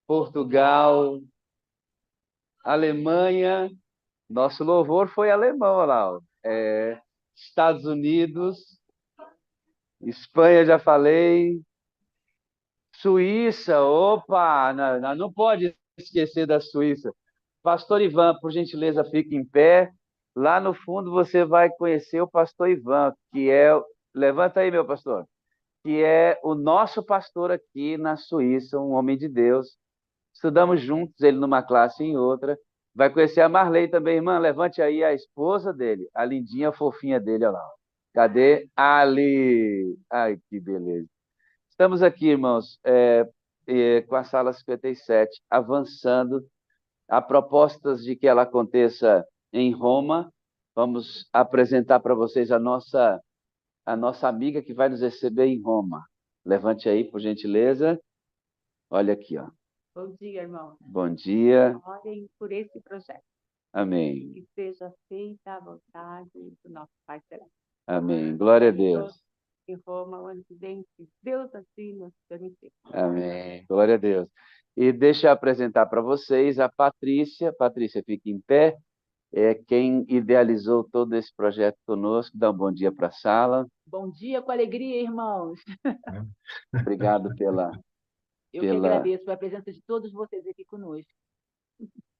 Portugal, Alemanha. Nosso louvor foi alemão, olha lá. Estados Unidos, Espanha, já falei. Suíça, opa, não pode esquecer da Suíça. Pastor Ivan, por gentileza, fique em pé. Lá no fundo você vai conhecer o pastor Ivan, que é... Levanta aí, meu pastor. Que é o nosso pastor aqui na Suíça, um homem de Deus. Estudamos juntos, ele numa classe e em outra. Vai conhecer a Marley também, irmã. Levante aí a esposa dele, a lindinha, fofinha dele, olha lá. Cadê? Ali. Ai, que beleza. Estamos aqui, irmãos, com a sala 57, avançando. Há propostas de que ela aconteça em Roma. Vamos apresentar para vocês a nossa amiga que vai nos receber em Roma. Levante aí, por gentileza. Olha aqui, ó. Bom dia, irmão. Bom dia. Orem por esse projeto. Amém. Que seja feita a vontade do nosso Pai Celeste. Amém. Glória a Deus. Em Roma, o ano que vem, se Deus assim nos permitir. Amém. Glória a Deus. E deixa eu apresentar para vocês a Patrícia. Patrícia, fique em pé. É quem idealizou todo esse projeto conosco. Dá um bom dia para a sala. Bom dia com alegria, irmãos. Obrigado Eu que agradeço a presença de todos vocês aqui conosco.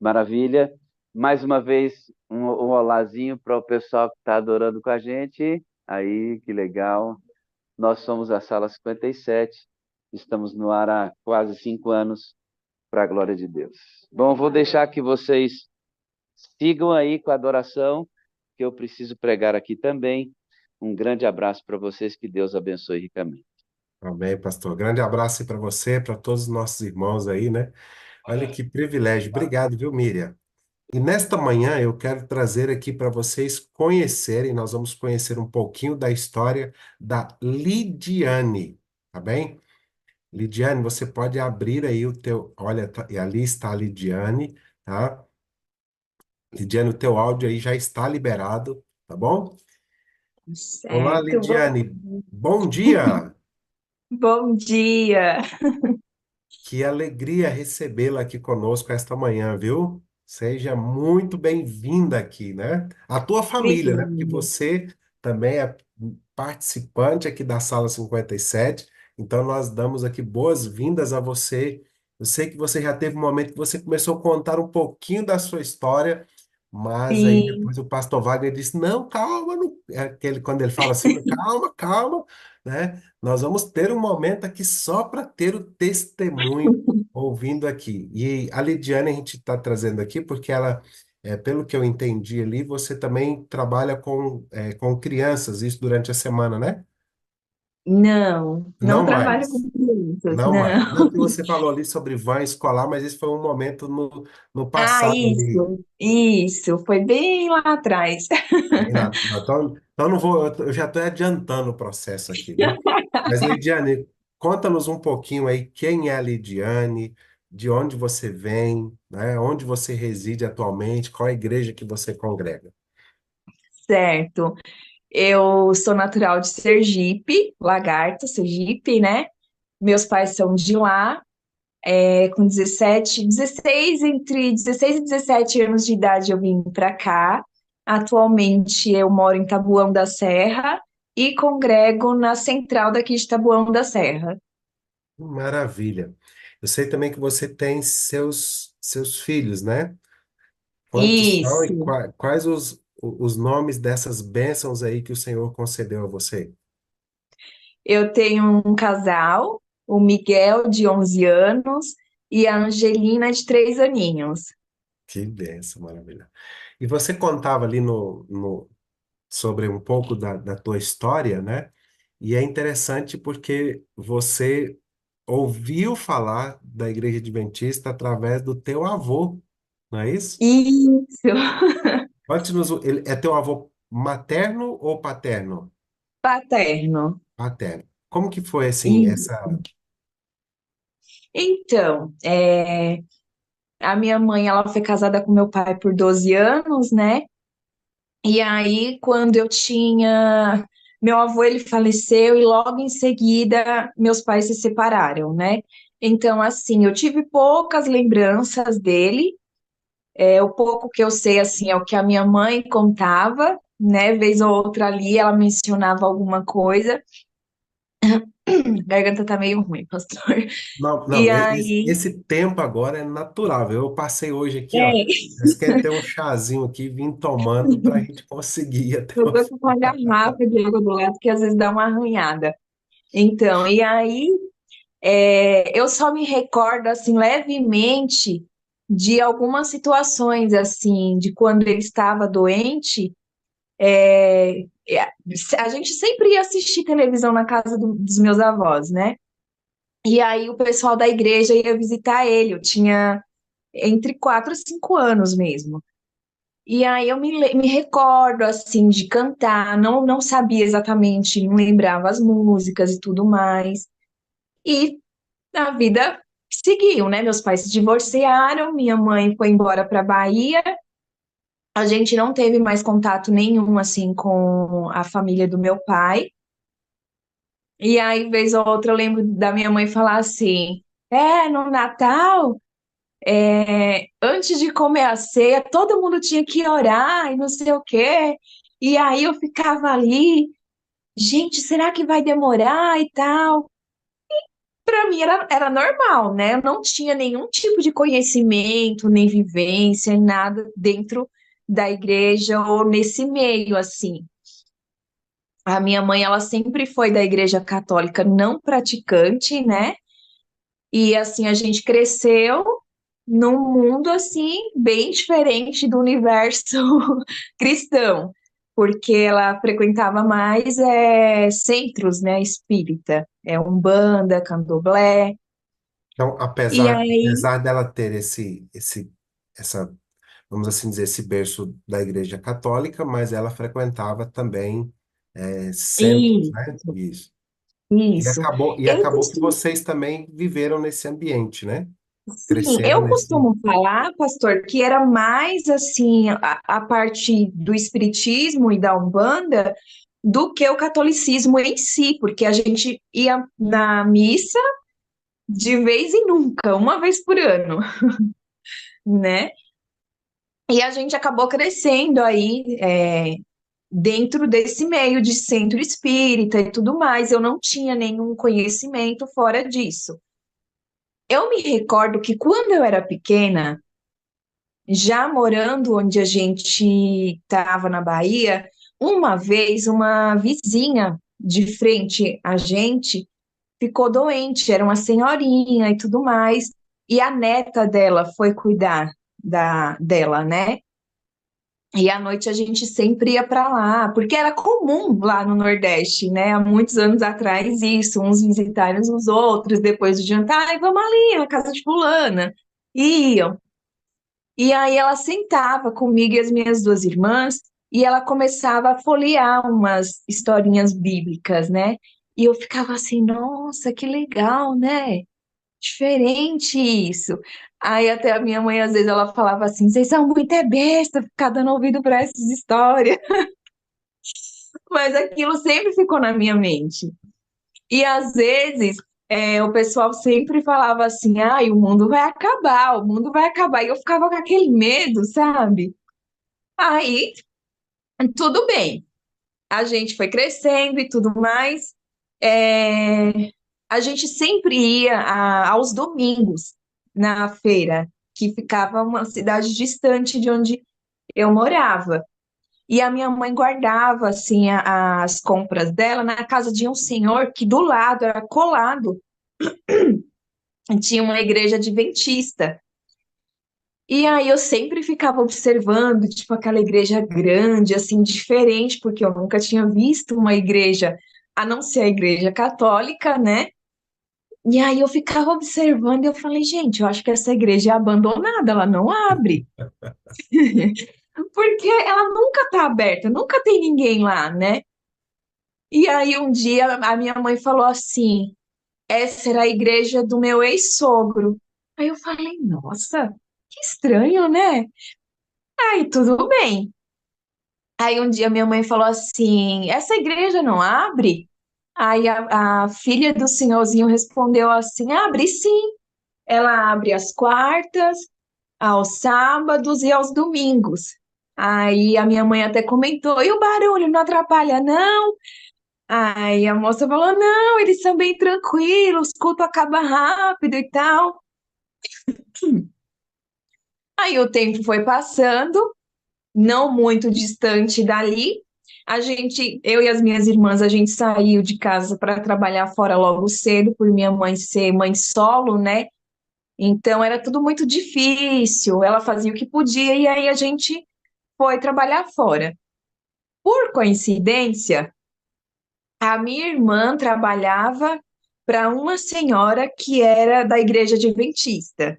Maravilha. Mais uma vez, um olazinho para o pessoal que está adorando com a gente. Aí, que legal. Nós somos a Sala 57. Estamos no ar há quase 5 anos, para a glória de Deus. Bom, vou deixar que vocês sigam aí com a adoração, que eu preciso pregar aqui também. Um grande abraço para vocês, que Deus abençoe ricamente. Amém, pastor. Grande abraço para você, para todos os nossos irmãos aí, né? Olha que privilégio. Obrigado, viu, Miriam? E nesta manhã eu quero trazer aqui para vocês conhecerem, nós vamos conhecer um pouquinho da história da Lidiane, tá bem? Lidiane, você pode abrir aí o teu, olha, e ali está a Lidiane, tá? Lidiane, o teu áudio aí já está liberado, tá bom? Olá, Certo, Lidiane. Bom dia. bom dia. Que alegria recebê-la aqui conosco esta manhã, viu? Seja muito bem-vinda aqui, né? A tua família, né? Porque Obrigada. você também é participante aqui da Sala 57. Então, nós damos aqui boas-vindas a você. Eu sei que você já teve um momento que você começou a contar um pouquinho da sua história, mas aí Sim, depois o pastor Wagner disse, não, calma, não... quando ele fala assim, calma, calma, né? Nós vamos ter um momento aqui só para ter o testemunho ouvindo aqui. E a Lidiane a gente está trazendo aqui porque ela, pelo que eu entendi ali, você também trabalha com crianças, isso durante a semana, né? não Não trabalho mais. com crianças, Não mais. não. Não que você falou ali sobre van escolar, mas esse foi um momento no Ah, passado ali. isso, foi bem lá atrás. Bem lá. Então não vou, eu já estou adiantando o processo aqui, viu? Mas, Lidiane, conta-nos um pouquinho aí quem é a Lidiane, de onde você vem, né? Onde você reside atualmente, qual a igreja que você congrega. Certo, eu sou natural de Sergipe, Lagarto, Sergipe, né? Meus pais são de lá, com 16 e 17 anos de idade eu vim para cá. Atualmente eu moro em Taboão da Serra e congrego na central daqui de Taboão da Serra. Maravilha. Eu sei também que você tem seus filhos, né? Quantos são e Isso. quais os nomes dessas bênçãos aí que o Senhor concedeu a você? Eu tenho um casal, o Miguel, de 11 anos, e a Angelina, de 3 aninhos. Que benção, maravilha. E você contava ali sobre um pouco da tua história, né? E é interessante porque você ouviu falar da Igreja Adventista através do teu avô, não é isso? Isso, Conte-nos, é teu avô materno ou paterno? paterno. Paterno. Como que foi, assim, Isso. essa... Então, a minha mãe, ela foi casada com meu pai por 12 anos, né? E aí, quando eu tinha... Meu avô, ele faleceu e logo em seguida meus pais se separaram, né? Então, assim, eu tive poucas lembranças dele. O pouco que eu sei, assim, é o que a minha mãe contava, né? Vez ou outra ali, ela mencionava alguma coisa. A garganta tá meio ruim, pastor. Não, E não, aí... esse tempo agora é natural. Eu passei hoje aqui, ó, É, eu esquentei um chazinho aqui, vim tomando para a gente conseguir ir até eu o tô com uma garrafa de água do lado que às vezes dá uma arranhada. Então, e aí, eu só me recordo, assim, levemente de algumas situações, assim, de quando ele estava doente. A gente sempre ia assistir televisão na casa dos meus avós, né? E aí o pessoal da igreja ia visitar ele. Eu tinha entre 4 e 5 anos mesmo. E aí eu me recordo, assim, de cantar. Não sabia exatamente, não lembrava as músicas e tudo mais. E a vida seguiu, né? Meus pais se divorciaram, minha mãe foi embora para Bahia. A gente não teve mais contato nenhum, assim, com a família do meu pai. E aí, vez ou outra, eu lembro da minha mãe falar assim: no Natal, antes de comer a ceia, todo mundo tinha que orar e não sei o quê. E aí eu ficava ali, gente, será que vai demorar e tal? Para mim era normal, né? Eu não tinha nenhum tipo de conhecimento, nem vivência, nem nada dentro da igreja ou nesse meio, assim. A minha mãe, ela sempre foi da igreja católica não praticante, né? E assim, a gente cresceu num mundo assim bem diferente do universo cristão, porque ela frequentava mais centros, né, espírita, Umbanda, Candomblé. Então, E aí, apesar dela ter essa, vamos assim dizer, esse berço da Igreja Católica, mas ela frequentava também centros, né? isso, Isso. isso. E Eu acabou que costumo, vocês também viveram nesse ambiente, né? sim, Cresceram eu nesse. costumo falar, pastor, que era mais assim a parte do espiritismo e da Umbanda do que o catolicismo em si, porque a gente ia na missa de vez em nunca, uma vez por ano, né? E a gente acabou crescendo aí dentro desse meio de centro espírita e tudo mais. Eu não tinha nenhum conhecimento fora disso. Eu me recordo que quando eu era pequena, já morando onde a gente estava na Bahia, uma vez uma vizinha de frente a gente ficou doente, era uma senhorinha e tudo mais, e a neta dela foi cuidar dela, né? E à noite a gente sempre ia para lá, porque era comum lá no Nordeste, né? Há muitos anos atrás, isso, uns visitarem os outros depois do jantar, ai, vamos ali na casa de fulana. Iam. E aí ela sentava comigo e as minhas duas irmãs, e ela começava a folhear umas historinhas bíblicas, né? E eu ficava assim, nossa, que legal, né? Diferente isso. Aí até a minha mãe, às vezes, ela falava assim, vocês são muito besta ficar dando ouvido para essas histórias. Mas aquilo sempre ficou na minha mente. E às vezes o pessoal sempre falava assim, ai, o mundo vai acabar, o mundo vai acabar. E eu ficava com aquele medo, sabe? Aí, tudo bem. A gente foi crescendo e tudo mais. É, a gente sempre ia aos domingos na feira, que ficava uma cidade distante de onde eu morava. E a minha mãe guardava assim as compras dela na casa de um senhor que do lado era colado, tinha uma igreja adventista. E aí eu sempre ficava observando, tipo, aquela igreja grande, assim, diferente, porque eu nunca tinha visto uma igreja, a não ser a igreja católica, né? E aí eu ficava observando e eu falei, gente, eu acho que essa igreja é abandonada, ela não abre. Porque ela nunca tá aberta, nunca tem ninguém lá, né? E aí um dia a minha mãe falou assim, essa era a igreja do meu ex-sogro. Aí eu falei, nossa, que estranho, né? Aí tudo bem. Aí um dia minha mãe falou assim, essa igreja não abre? Aí a filha do senhorzinho respondeu assim, abre sim. Ela abre às quartas, aos sábados e aos domingos. Aí a minha mãe até comentou, e o barulho não atrapalha, não? Aí a moça falou, não, eles são bem tranquilos, o culto acaba rápido e tal. Aí o tempo foi passando, não muito distante dali. Eu e as minhas irmãs, a gente saiu de casa para trabalhar fora logo cedo, por minha mãe ser mãe solo, né? Então era tudo muito difícil. Ela fazia o que podia e aí a gente foi trabalhar fora. Por coincidência, a minha irmã trabalhava para uma senhora que era da igreja adventista.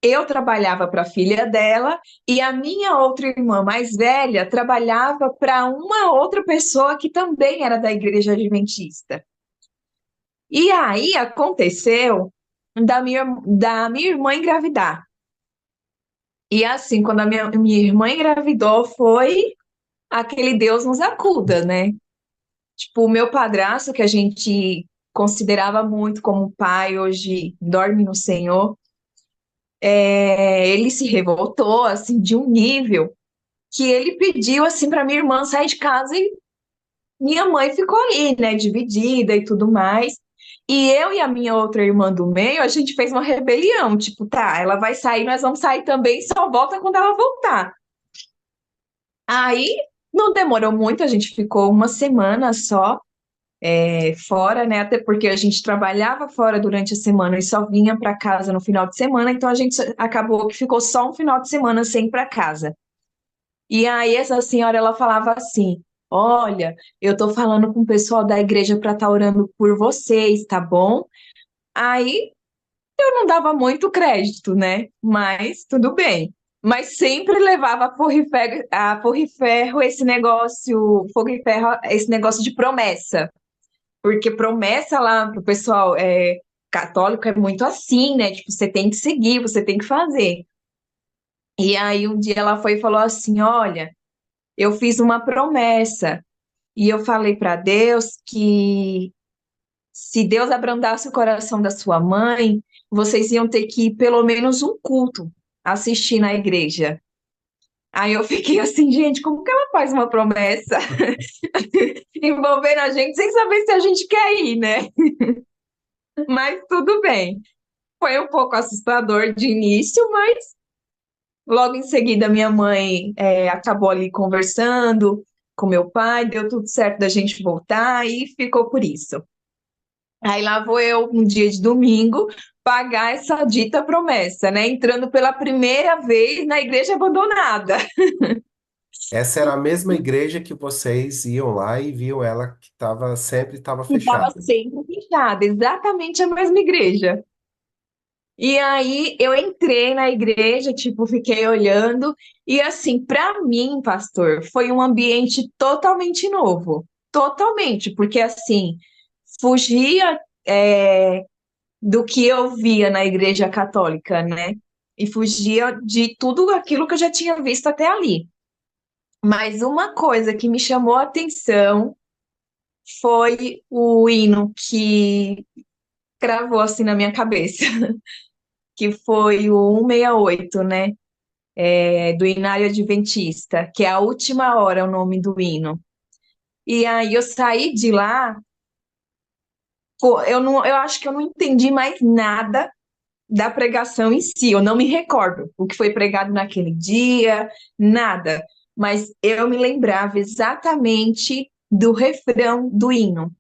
Eu trabalhava para a filha dela e a minha outra irmã mais velha trabalhava para uma outra pessoa que também era da igreja adventista. E aí aconteceu da minha irmã engravidar. E assim, quando a minha irmã engravidou, foi aquele Deus nos acuda, né? Tipo, o meu padrasto, que a gente considerava muito como pai, hoje dorme no Senhor, ele se revoltou, assim, de um nível que ele pediu, assim, para minha irmã sair de casa e minha mãe ficou ali, né, dividida e tudo mais. E eu e a minha outra irmã do meio, a gente fez uma rebelião, tipo, tá, ela vai sair, nós vamos sair também, só volta quando ela voltar. Aí não demorou muito, a gente ficou uma semana só fora, né? Até porque a gente trabalhava fora durante a semana e só vinha para casa no final de semana, então a gente acabou que ficou só um final de semana sem ir para casa. E aí essa senhora ela falava assim: "Olha, eu tô falando com o pessoal da igreja para estar orando por vocês, tá bom?" Aí eu não dava muito crédito, né? Mas tudo bem. Mas sempre levava a ferro e ferro esse negócio, fogo e ferro, esse negócio de promessa. Porque promessa lá pro pessoal católico é muito assim, né? Tipo, você tem que seguir, você tem que fazer. E aí um dia ela foi e falou assim: Olha, eu fiz uma promessa e eu falei para Deus que se Deus abrandasse o coração da sua mãe, vocês iam ter que ir pelo menos um culto assistir na igreja. Aí eu fiquei assim, gente, como que ela faz uma promessa envolvendo a gente sem saber se a gente quer ir, né? Mas tudo bem. Foi um pouco assustador de início, mas logo em seguida minha mãe acabou ali conversando com meu pai, deu tudo certo da gente voltar e ficou por isso. Aí lá vou eu, um dia de domingo, pagar essa dita promessa, né? Entrando pela primeira vez na igreja abandonada. Essa era a mesma igreja que vocês iam lá e viam ela que sempre estava E estava fechada. sempre fechada, exatamente a mesma igreja. E aí eu entrei na igreja, tipo, fiquei olhando, e assim, para mim, pastor, foi um ambiente totalmente novo. Totalmente, porque assim, fugia do que eu via na igreja católica, né? E fugia de tudo aquilo que eu já tinha visto até ali. Mas uma coisa que me chamou a atenção foi o hino que gravou assim na minha cabeça, que foi o 168, né? Do Inário Adventista, que é a última hora, é o nome do hino. E aí eu saí de lá, pô, eu acho que eu não entendi mais nada da pregação em si, eu não me recordo o que foi pregado naquele dia, nada, mas eu me lembrava exatamente do refrão do hino,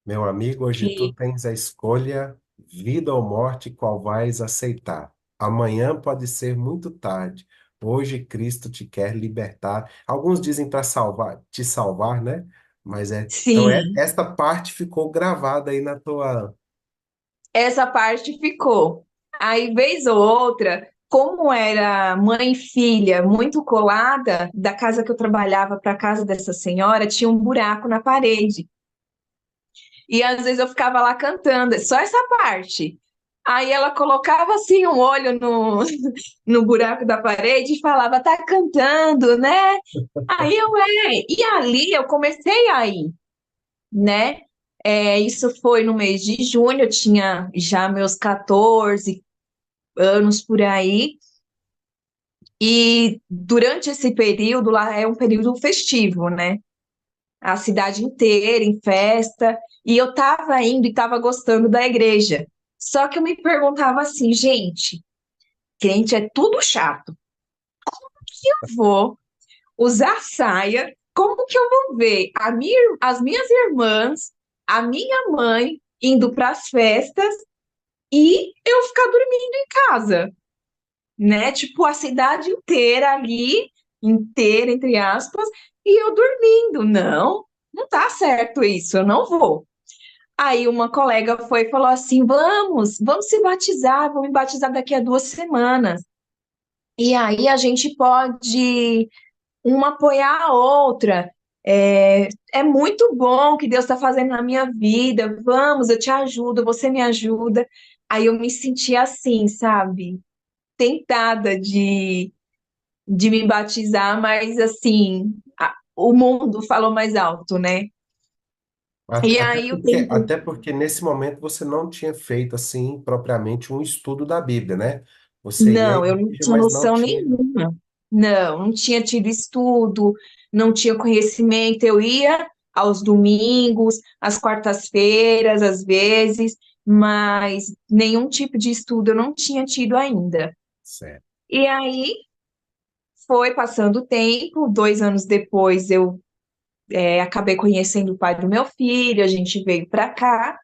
Meu amigo, hoje tu que tens a escolha, vida ou morte, qual vais aceitar. Amanhã pode ser muito tarde. Hoje Cristo te quer libertar. Alguns dizem para salvar, te salvar, né? Mas então Sim, esta parte ficou gravada aí na tua. essa parte ficou. Aí, vez ou outra, como era mãe e filha muito colada, da casa que eu trabalhava para a casa dessa senhora, tinha um buraco na parede. E às vezes eu ficava lá cantando, só essa parte. Aí ela colocava assim um olho no buraco da parede e falava, tá cantando, né? Aí e ali eu comecei a ir, né? Isso foi no mês de junho, eu tinha já meus 14 anos por aí, e durante esse período lá é um período festivo, né? A cidade inteira em festa, e eu estava indo e estava gostando da igreja. Só que eu me perguntava assim, gente, crente é tudo chato. Eu vou usar saia, como que eu vou ver as minhas irmãs, a minha mãe indo para as festas e eu ficar dormindo em casa, né? Tipo, a cidade inteira ali, inteira, entre aspas, e eu dormindo. Não, não tá certo isso, eu não vou. Aí uma colega foi e falou assim: vamos se batizar, vamos me batizar daqui a 2 semanas. E aí a gente pode uma apoiar a outra. É muito bom o que Deus está fazendo na minha vida. Vamos, eu te ajudo, você me ajuda. Aí eu me senti assim, sabe? Tentada de me batizar, mas assim, o mundo falou mais alto, né? E aí o tempo. Até porque nesse momento você não tinha feito assim propriamente um estudo da Bíblia, né? Você ia à Não, eu não igreja, tinha mas não noção tinha. nenhuma. Não, não tinha tido estudo, não tinha conhecimento. Eu ia aos domingos, às quartas-feiras, às vezes, mas nenhum tipo de estudo eu não tinha tido ainda. Certo. E aí foi passando o tempo, 2 anos depois eu acabei conhecendo o pai do meu filho, a gente veio para cá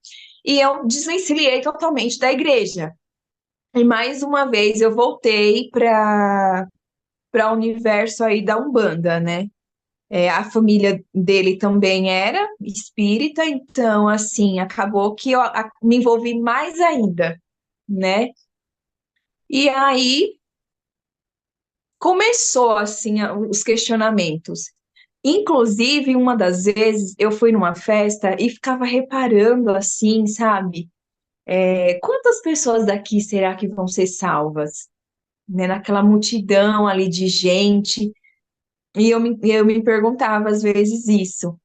e eu desvencilhei totalmente da igreja. E mais uma vez eu voltei para o universo aí da Umbanda, né? A família dele também era espírita, então, assim, acabou que eu me envolvi mais ainda, né? E aí começou, assim, os questionamentos. Inclusive, uma das vezes eu fui numa festa e ficava reparando, assim, sabe? Quantas pessoas daqui será que vão ser salvas? Né? Naquela multidão ali de gente. E eu me perguntava às vezes isso.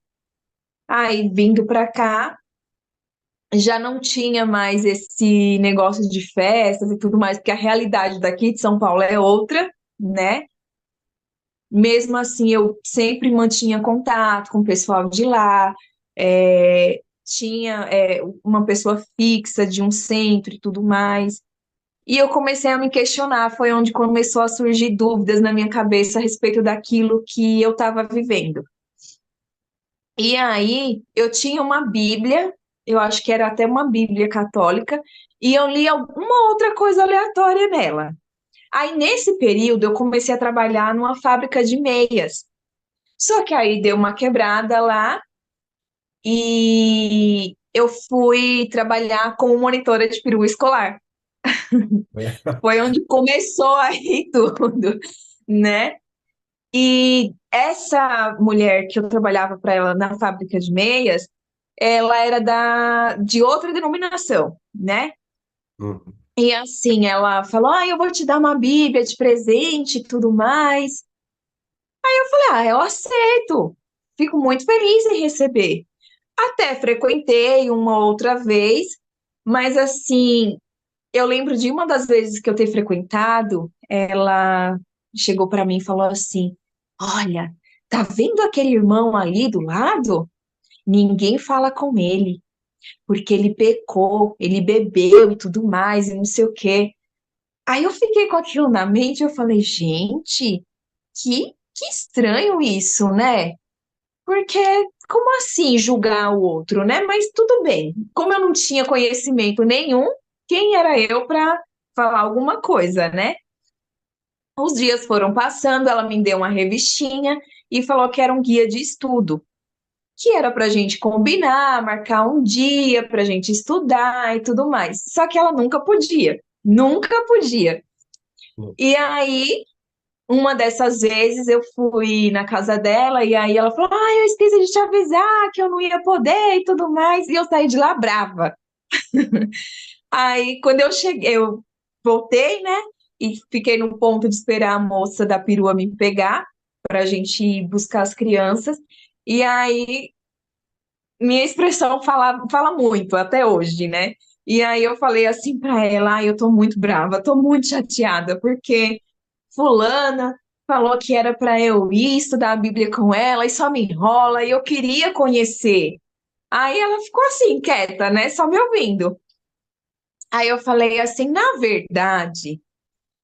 Aí, vindo para cá, já não tinha mais esse negócio de festas e tudo mais, porque a realidade daqui de São Paulo é outra, né? Mesmo assim, eu sempre mantinha contato com o pessoal de lá, tinha uma pessoa fixa de um centro e tudo mais. E eu comecei a me questionar, foi onde começou a surgir dúvidas na minha cabeça a respeito daquilo que eu estava vivendo. E aí, eu tinha uma Bíblia, eu acho que era até uma Bíblia católica, e eu li alguma outra coisa aleatória nela. Aí, nesse período, eu comecei a trabalhar numa fábrica de meias. Só que aí deu uma quebrada lá e eu fui trabalhar como monitora de peru escolar. Foi onde começou aí tudo, né? E essa mulher que eu trabalhava para ela na fábrica de meias, ela era de outra denominação, né? Uhum. E assim, ela falou: eu vou te dar uma Bíblia de presente e tudo mais. Eu falei: eu aceito. Fico muito feliz em receber. Até frequentei uma outra vez, mas assim, eu lembro de uma das vezes que eu ter frequentado, ela chegou para mim e falou assim: Olha, tá vendo aquele irmão ali do lado? Ninguém fala com ele, porque ele pecou, ele bebeu e tudo mais, e não sei o quê. Aí eu fiquei com aquilo na mente, eu falei, gente, que estranho isso, né? Porque como assim julgar o outro, né? Mas tudo bem. Como eu não tinha conhecimento nenhum, quem era eu para falar alguma coisa, né? Os dias foram passando, ela me deu uma revistinha e falou que era um guia de estudo, que era para a gente combinar, marcar um dia para a gente estudar e tudo mais. Só que ela nunca podia, nunca podia. E aí, uma dessas vezes, eu fui na casa dela e aí ela falou: eu esqueci de te avisar que eu não ia poder e tudo mais. E eu saí de lá brava. Aí, quando eu cheguei, eu voltei, né? E fiquei no ponto de esperar a moça da perua me pegar para a gente ir buscar as crianças. E aí, minha expressão fala muito até hoje, né? E aí eu falei assim para ela: eu tô muito brava, tô muito chateada, porque fulana falou que era para eu ir estudar a Bíblia com ela e só me enrola e eu queria conhecer. Aí ela ficou assim, quieta, né? Só me ouvindo. Aí eu falei assim, na verdade,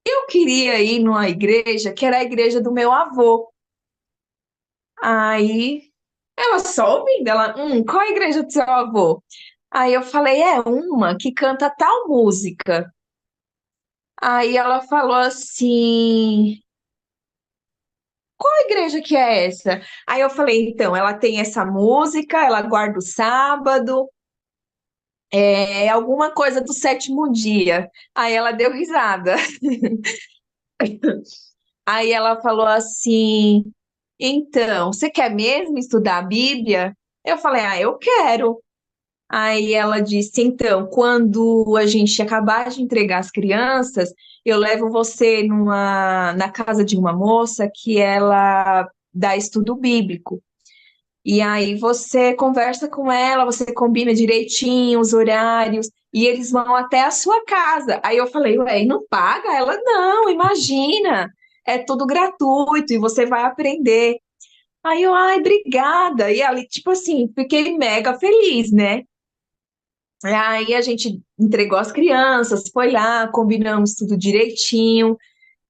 eu queria ir numa igreja que era a igreja do meu avô. Aí ela só ouvindo, ela, qual a igreja do seu avô? Aí eu falei, é uma que canta tal música. Aí ela falou assim, qual igreja que é essa? Aí eu falei, então, ela tem essa música, ela guarda o sábado, é alguma coisa do sétimo dia. Aí ela deu risada. Aí ela falou assim, então, você quer mesmo estudar a Bíblia? Eu falei, eu quero. Aí ela disse, então, quando a gente acabar de entregar as crianças, eu levo você na casa de uma moça que ela dá estudo bíblico. E aí você conversa com ela, você combina direitinho os horários, e eles vão até a sua casa. Aí eu falei, ué, e não paga? Ela, não, imagina, é tudo gratuito e você vai aprender. Aí eu, ai, obrigada. E ali, tipo assim, fiquei mega feliz, né? Aí a gente entregou as crianças, foi lá, combinamos tudo direitinho.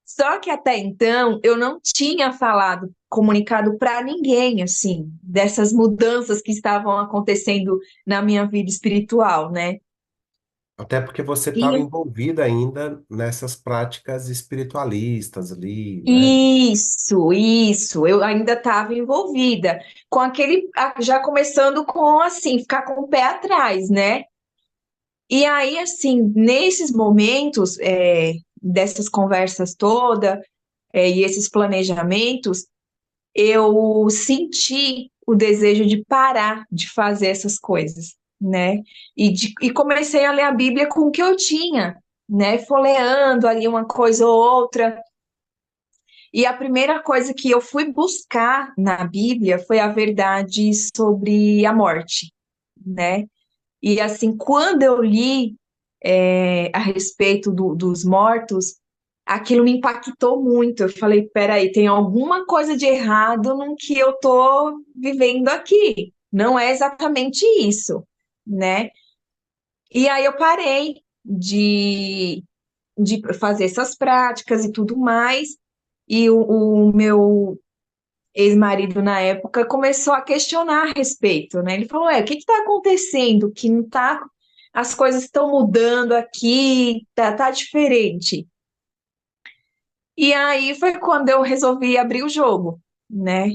Só que até então eu não tinha falado, comunicado para ninguém, assim, dessas mudanças que estavam acontecendo na minha vida espiritual, né? Até porque você estava E envolvida ainda nessas práticas espiritualistas ali, né? isso, eu ainda estava envolvida com aquele, já começando com assim, ficar com o pé atrás, né? E aí, assim, nesses momentos, dessas conversas todas, e esses planejamentos, eu senti o desejo de parar de fazer essas coisas, né? E comecei a ler a Bíblia com o que eu tinha, né? Folheando ali uma coisa ou outra. E a primeira coisa que eu fui buscar na Bíblia foi a verdade sobre a morte, né? E assim, quando eu li a respeito dos mortos, aquilo me impactou muito. Eu falei, peraí, tem alguma coisa de errado no que eu tô vivendo aqui. Não é exatamente isso, né? E aí eu parei de fazer essas práticas e tudo mais. E o meu ex-marido na época começou a questionar a respeito, né? Ele falou, o que está acontecendo? Que não tá, as coisas estão mudando aqui, tá diferente. E aí foi quando eu resolvi abrir o jogo, né?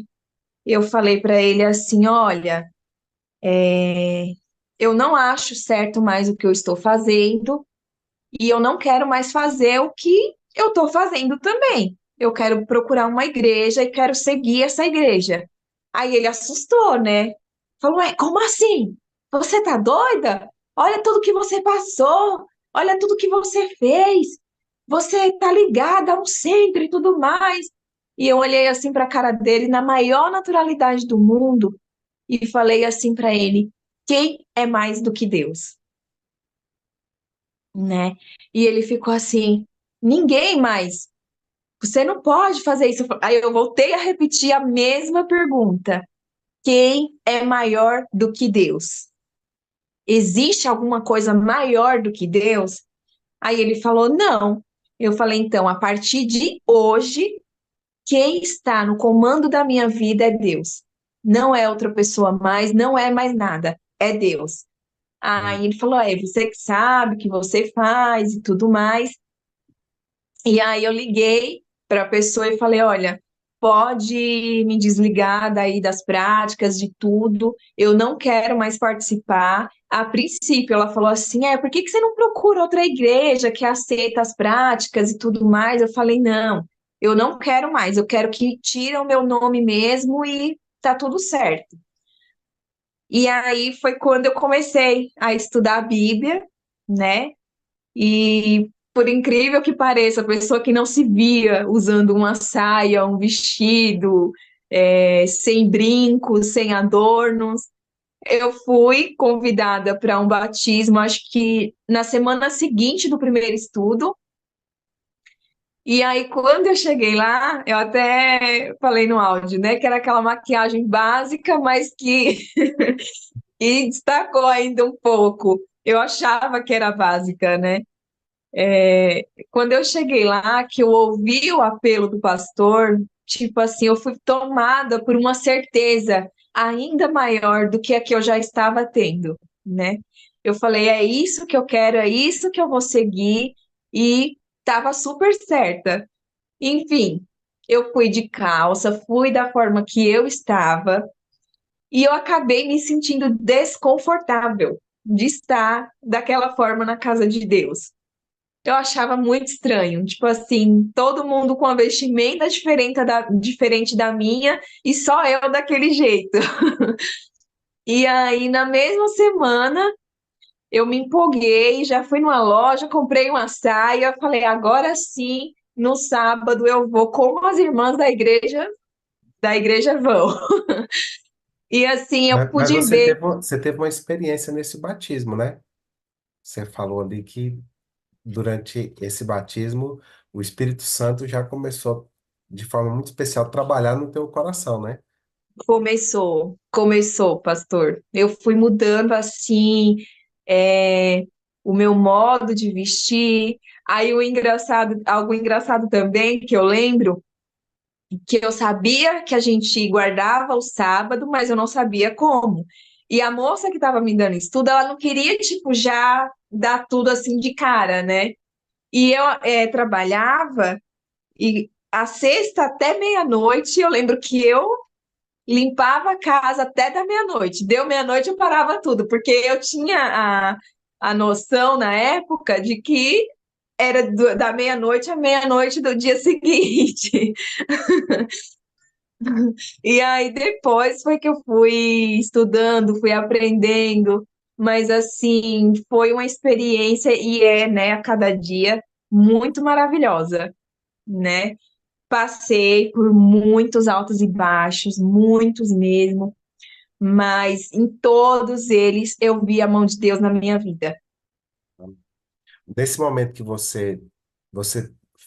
Eu falei para ele assim, olha, eu não acho certo mais o que eu estou fazendo e eu não quero mais fazer o que eu estou fazendo também. Eu quero procurar uma igreja e quero seguir essa igreja. Aí ele assustou, né? Falou, como assim? Você tá doida? Olha tudo que você passou, olha tudo que você fez. Você tá ligada a um centro e tudo mais. E eu olhei assim para a cara dele na maior naturalidade do mundo e falei assim para ele: quem é mais do que Deus? Né? E ele ficou assim: ninguém mais. Você não pode fazer isso. Aí eu voltei a repetir a mesma pergunta: quem é maior do que Deus? Existe alguma coisa maior do que Deus? Aí ele falou: não. Eu falei: então, a partir de hoje, quem está no comando da minha vida é Deus. Não é outra pessoa mais, não é mais nada, é Deus. Hum. Aí ele falou: você que sabe, que você faz e tudo mais. E aí eu liguei para a pessoa e falei, olha, pode me desligar daí das práticas, de tudo, eu não quero mais participar. A princípio, ela falou assim, por que que você não procura outra igreja que aceita as práticas e tudo mais? Eu falei, não, eu não quero mais, eu quero que tire o meu nome mesmo e tá tudo certo. E aí foi quando eu comecei a estudar a Bíblia, né? E por incrível que pareça, a pessoa que não se via usando uma saia, um vestido, sem brincos, sem adornos, eu fui convidada para um batismo, acho que na semana seguinte do primeiro estudo. E aí, quando eu cheguei lá, eu até falei no áudio, né, que era aquela maquiagem básica, mas que e destacou ainda um pouco. Eu achava que era básica, né? Quando eu cheguei lá, que eu ouvi o apelo do pastor, tipo assim, eu fui tomada por uma certeza ainda maior do que a que eu já estava tendo, né? Eu falei, é isso que eu quero, é isso que eu vou seguir, e estava super certa. Enfim, eu fui de calça, fui da forma que eu estava, e eu acabei me sentindo desconfortável de estar daquela forma na casa de Deus. Eu achava muito estranho, tipo assim, todo mundo com a vestimenta diferente da minha e só eu daquele jeito. E aí, na mesma semana, eu me empolguei, já fui numa loja, comprei uma saia, falei, agora sim, no sábado eu vou como as irmãs da igreja vão. E assim, eu Mas pude ver. você teve uma experiência nesse batismo, né? Você falou ali que durante esse batismo, o Espírito Santo já começou, de forma muito especial, a trabalhar no teu coração, né? Começou, pastor. Eu fui mudando assim, é, o meu modo de vestir. Aí algo engraçado também que eu lembro, que eu sabia que a gente guardava o sábado, mas eu não sabia como. E a moça que estava me dando estudo, ela não queria, tipo, já dar tudo assim de cara, né? E eu trabalhava e a sexta até meia-noite, eu lembro que eu limpava a casa até da meia-noite. Deu meia-noite, eu parava tudo, porque eu tinha a noção na época de que era da meia-noite à meia-noite do dia seguinte. E aí depois foi que eu fui estudando, fui aprendendo, mas assim, foi uma experiência e né, a cada dia muito maravilhosa, né? Passei por muitos altos e baixos, muitos mesmo, mas em todos eles eu vi a mão de Deus na minha vida. Nesse momento que você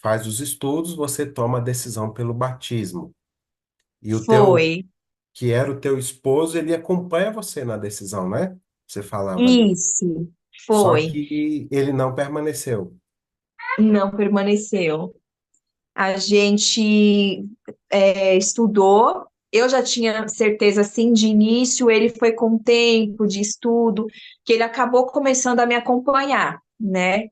faz os estudos, você toma a decisão pelo batismo. E o Foi, que era o teu esposo, ele acompanha você na decisão, né? Você falava ali. isso, Só foi, que ele não permaneceu. não permaneceu. A gente estudou, eu já tinha certeza, assim, de início, ele foi com o tempo de estudo, que ele acabou começando a me acompanhar, né?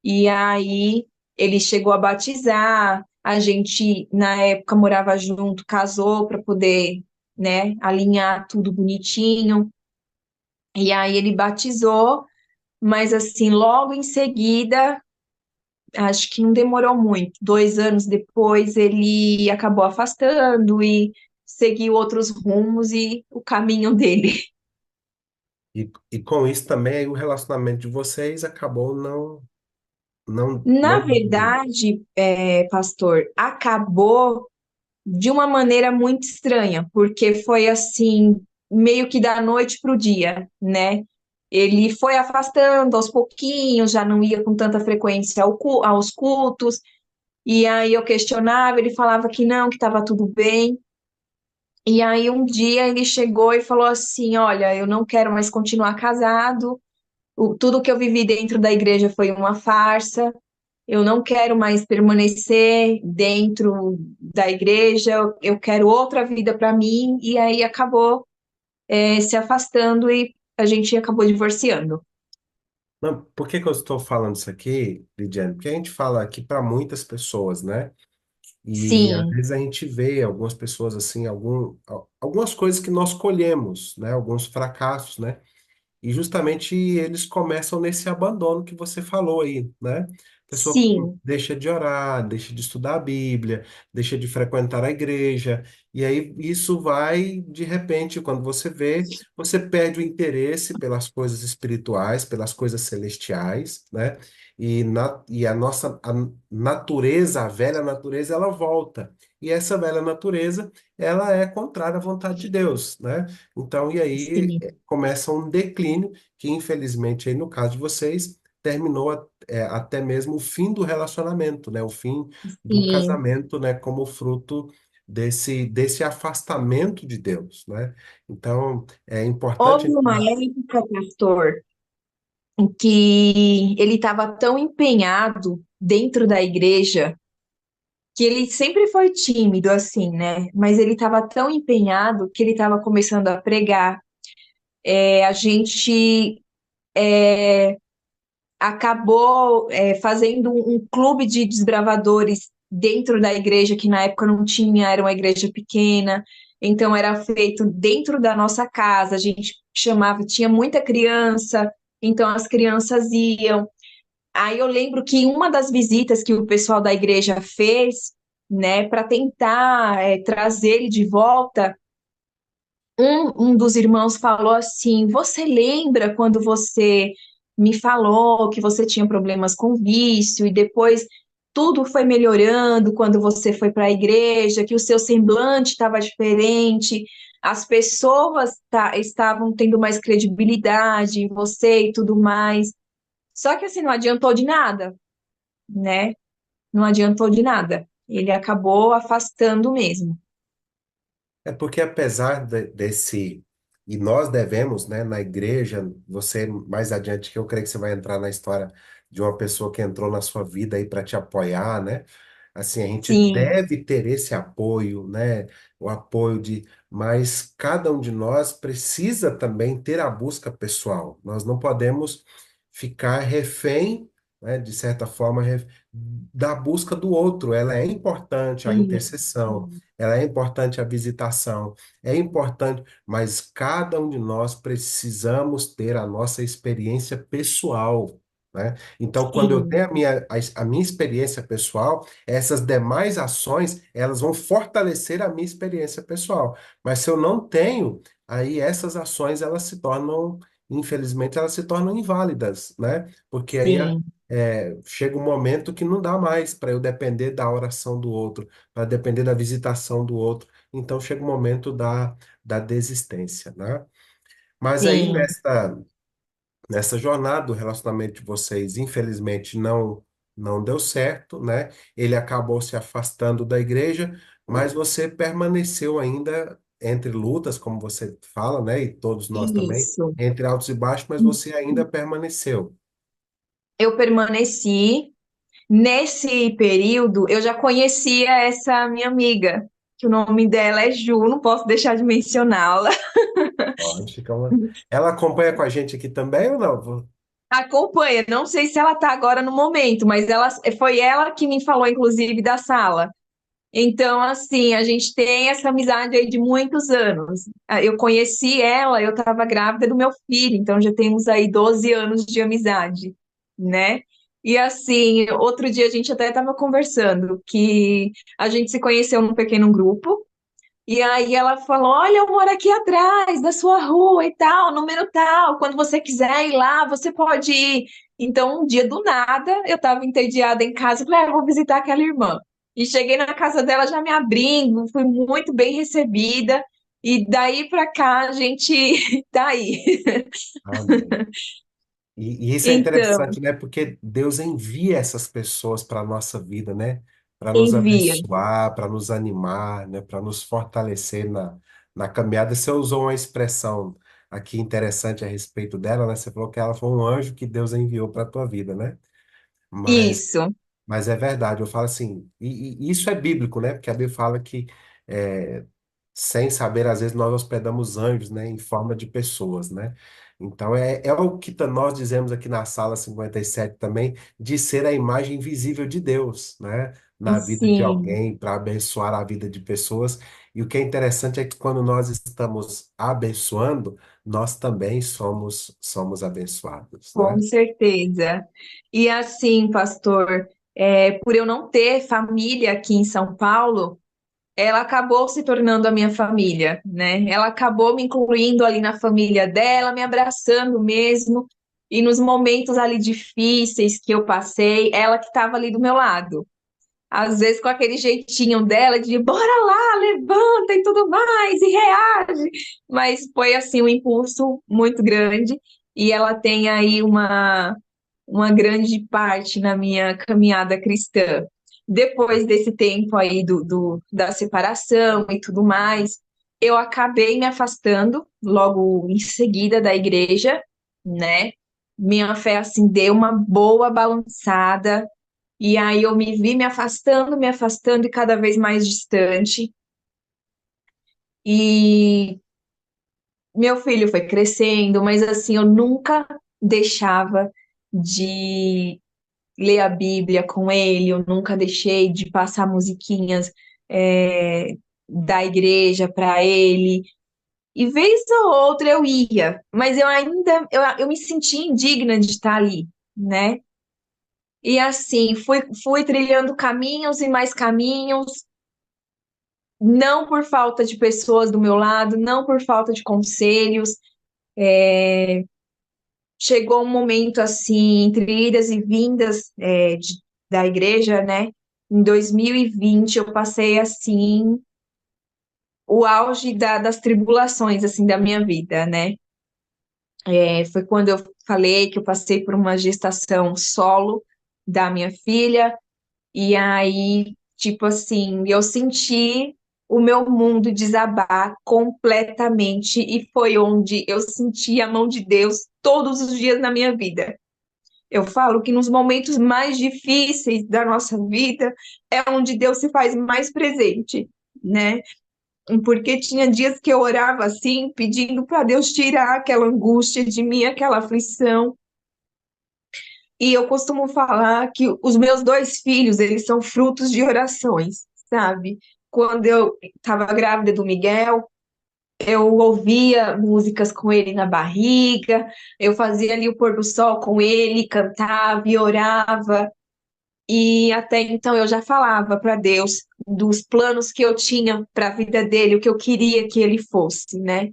E aí ele chegou a batizar, a gente, na época, morava junto, casou para poder, né, alinhar tudo bonitinho. E aí ele batizou, mas assim, logo em seguida, acho que não demorou muito, 2 anos depois, ele acabou afastando e seguiu outros rumos e o caminho dele. E com isso também aí o relacionamento de vocês acabou Na não. verdade, pastor, acabou de uma maneira muito estranha, porque foi assim, meio que da noite para o dia, né? Ele foi afastando aos pouquinhos, já não ia com tanta frequência aos cultos, e aí eu questionava, ele falava que não, que estava tudo bem. E aí um dia ele chegou e falou assim: Olha, eu não quero mais continuar casado, tudo que eu vivi dentro da igreja foi uma farsa, eu não quero mais permanecer dentro da igreja, eu quero outra vida para mim, e aí acabou se afastando e a gente acabou divorciando. Não, por que que eu estou falando isso aqui, Lidiane? Porque a gente fala aqui para muitas pessoas, né? E às Sim, vezes a gente vê algumas pessoas assim, algumas coisas que nós colhemos, né? Alguns fracassos, né? E justamente eles começam nesse abandono que você falou aí, né? A pessoa sim, deixa de orar, deixa de estudar a Bíblia, deixa de frequentar a igreja, e aí isso vai, de repente, quando você vê, você perde o interesse pelas coisas espirituais, pelas coisas celestiais, né? E a nossa a natureza, a velha natureza, ela volta. E essa velha natureza, ela é contrária à vontade de Deus, né? Então, e aí sim, começa um declínio que, infelizmente, aí no caso de vocês, terminou até mesmo o fim do relacionamento, né? O fim do sim. casamento, né? Como fruto desse afastamento de Deus, né? Então, é importante... Houve uma época, pastor, em que ele estava tão empenhado dentro da igreja, que ele sempre foi tímido, assim, né? Mas ele estava tão empenhado que ele estava começando a pregar. A gente acabou fazendo um clube de desbravadores dentro da igreja, que na época não tinha, era uma igreja pequena, então era feito dentro da nossa casa, a gente chamava, tinha muita criança, então as crianças iam. Aí eu lembro que uma das visitas que o pessoal da igreja fez, né, para tentar trazer ele de volta, um dos irmãos falou assim: Você lembra quando você me falou que você tinha problemas com vício e depois tudo foi melhorando quando você foi para a igreja, que o seu semblante estava diferente, as pessoas estavam tendo mais credibilidade em você e tudo mais. Só que assim, não adiantou de nada, né? Não adiantou de nada. Ele acabou afastando mesmo. É porque apesar desse, e nós devemos, né, na igreja, você mais adiante, que eu creio que você vai entrar na história de uma pessoa que entrou na sua vida aí para te apoiar, né? Assim, a gente Sim, deve ter esse apoio, né? O apoio de, mas cada um de nós precisa também ter a busca pessoal. Nós não podemos ficar refém, né, de certa forma, da busca do outro. Ela é importante, a isso. intercessão, ela é importante a visitação, é importante, mas cada um de nós precisamos ter a nossa experiência pessoal, né? Então, quando eu Sim, tenho a minha experiência pessoal, essas demais ações, elas vão fortalecer a minha experiência pessoal. Mas se eu não tenho, aí essas ações, elas se tornam, infelizmente, elas se tornam inválidas, né? Porque aí sim, chega um momento que não dá mais para eu depender da oração do outro, para depender da visitação do outro. Então chega o momento da desistência, né? Mas aí sim. nessa jornada do relacionamento de vocês, infelizmente não deu certo, né? Ele acabou se afastando da igreja, mas você permaneceu ainda entre lutas, como você fala, né? E todos nós também, Isso. entre altos e baixos, mas você ainda permaneceu. Eu permaneci. Nesse período, eu já conhecia essa minha amiga, que o nome dela é Ju, não posso deixar de mencioná-la. Pode ficar uma... Ela acompanha com a gente aqui também ou não? Acompanha, não sei se ela está agora no momento, mas foi ela que me falou, inclusive, da sala. Então, assim, a gente tem essa amizade aí de muitos anos. Eu conheci ela, eu estava grávida do meu filho, então já temos aí 12 anos de amizade, né? E assim, outro dia a gente até estava conversando que a gente se conheceu num pequeno grupo, e aí ela falou: Olha, eu moro aqui atrás da sua rua e tal, número tal. Quando você quiser ir lá, você pode ir. Então, um dia do nada, eu estava entediada em casa, falei: Eu vou visitar aquela irmã. E cheguei na casa dela já me abrindo, fui muito bem recebida. E daí para cá a gente tá aí. Amém. E isso é Então, interessante, né? Porque Deus envia essas pessoas para a nossa vida, né? Para nos envia. abençoar, para nos animar, né? Para nos fortalecer na caminhada. Você usou uma expressão aqui interessante a respeito dela, né? Você falou que ela foi um anjo que Deus enviou para a tua vida, né? Mas, Isso, mas é verdade, eu falo assim, e isso é bíblico, né? Porque a Bíblia fala que, é, sem saber, às vezes nós hospedamos anjos, né? Em forma de pessoas, né? Então, é o que nós dizemos aqui na sala 57 também, de ser a imagem visível de Deus, né? Na vida de Sim, alguém, para abençoar a vida de pessoas. E o que é interessante é que quando nós estamos abençoando, nós também somos abençoados, com né? certeza. E assim, pastor, por eu não ter família aqui em São Paulo, ela acabou se tornando a minha família, né? Ela acabou me incluindo ali na família dela, me abraçando mesmo. E nos momentos ali difíceis que eu passei, ela que estava ali do meu lado. Às vezes com aquele jeitinho dela de bora lá, levanta e tudo mais, e reage. Mas foi assim um impulso muito grande e ela tem aí uma grande parte na minha caminhada cristã. Depois desse tempo aí da separação e tudo mais, eu acabei me afastando logo em seguida da igreja, né? Minha fé assim deu uma boa balançada e aí eu me vi me afastando e cada vez mais distante. E meu filho foi crescendo, mas assim, eu nunca deixava de ler a Bíblia com ele, eu nunca deixei de passar musiquinhas da igreja para ele. E vez ou outra eu ia, mas eu me sentia indigna de estar ali, né? E assim, fui trilhando caminhos e mais caminhos, não por falta de pessoas do meu lado, não por falta de conselhos. Chegou um momento assim, entre idas e vindas da igreja, né? Em 2020 eu passei assim o auge das tribulações assim da minha vida, né? Foi quando eu falei que eu passei por uma gestação solo da minha filha. E aí, tipo assim, eu senti o meu mundo desabar completamente e foi onde eu senti a mão de Deus todos os dias na minha vida. Eu falo que nos momentos mais difíceis da nossa vida é onde Deus se faz mais presente, né? Porque tinha dias que eu orava assim, pedindo para Deus tirar aquela angústia de mim, aquela aflição. E eu costumo falar que os meus dois filhos, eles são frutos de orações, sabe? Quando eu estava grávida do Miguel, eu ouvia músicas com ele na barriga, eu fazia ali o pôr do sol com ele, cantava e orava. E até então eu já falava para Deus dos planos que eu tinha para a vida dele, o que eu queria que ele fosse, né?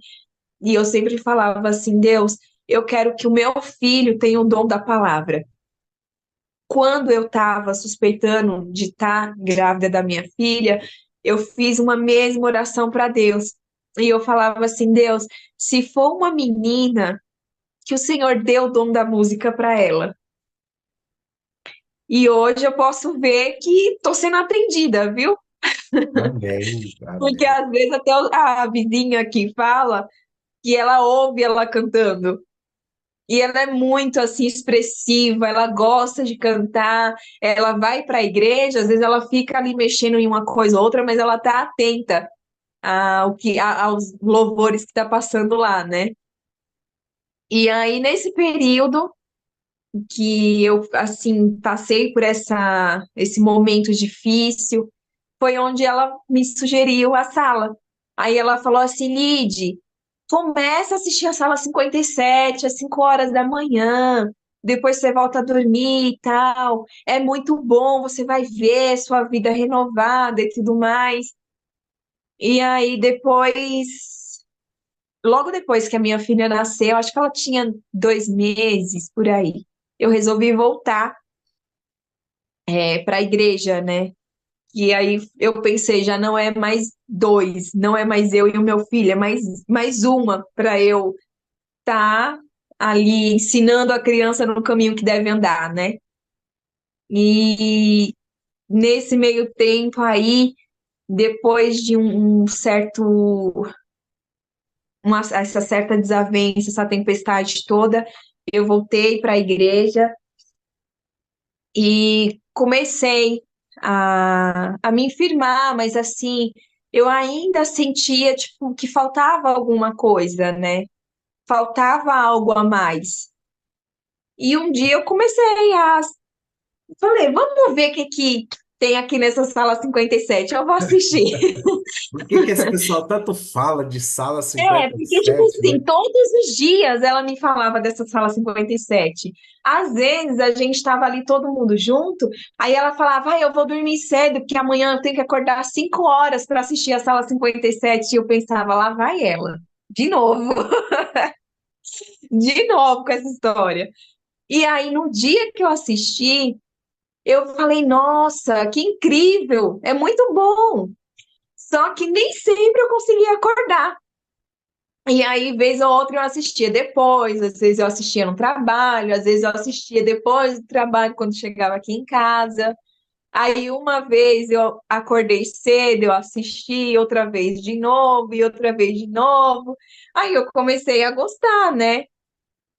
E eu sempre falava assim, Deus, eu quero que o meu filho tenha o dom da palavra. Quando eu estava suspeitando de estar grávida da minha filha, eu fiz uma mesma oração para Deus. E eu falava assim: Deus, se for uma menina, que o Senhor dê o dom da música para ela. E hoje eu posso ver que estou sendo atendida, viu? Amém, Porque amém. às vezes até a vizinha aqui fala que ela ouve ela cantando. E ela é muito assim expressiva, ela gosta de cantar, ela vai para a igreja, às vezes ela fica ali mexendo em uma coisa ou outra, mas ela tá atenta aos louvores que tá passando lá, né? E aí nesse período que eu assim passei por esse momento difícil, foi onde ela me sugeriu a sala. Aí ela falou assim, Lide, começa a assistir a sala 57 às 5 horas da manhã, depois você volta a dormir e tal. É muito bom, você vai ver sua vida renovada e tudo mais. E aí logo depois que a minha filha nasceu, acho que ela tinha 2 meses por aí, eu resolvi voltar para a igreja, né? E aí eu pensei, já não é mais dois, não é mais eu e o meu filho, é mais uma para eu estar ali ensinando a criança no caminho que deve andar, né? E nesse meio tempo aí, depois de essa certa desavença, essa tempestade toda, eu voltei para a igreja e comecei a me firmar, mas assim, eu ainda sentia, tipo, que faltava alguma coisa, né? faltava algo a mais. E um dia eu comecei a... Falei, vamos ver o que tem aqui nessa sala 57. Eu vou assistir. Por que que esse pessoal tanto fala de sala Porque, tipo 57, assim, né? todos os dias ela me falava dessa sala 57. Às vezes a gente estava ali todo mundo junto, aí ela falava, eu vou dormir cedo, porque amanhã eu tenho que acordar às 5 horas para assistir a sala 57. E eu pensava, lá vai ela, de novo, de novo com essa história. E aí, no dia que eu assisti, eu falei, nossa, que incrível, é muito bom. Só que nem sempre eu conseguia acordar. E aí, vez ou outra, eu assistia depois, às vezes eu assistia no trabalho, às vezes eu assistia depois do trabalho, quando chegava aqui em casa. Aí, uma vez eu acordei cedo, eu assisti, outra vez de novo, e outra vez de novo. Aí eu comecei a gostar, né?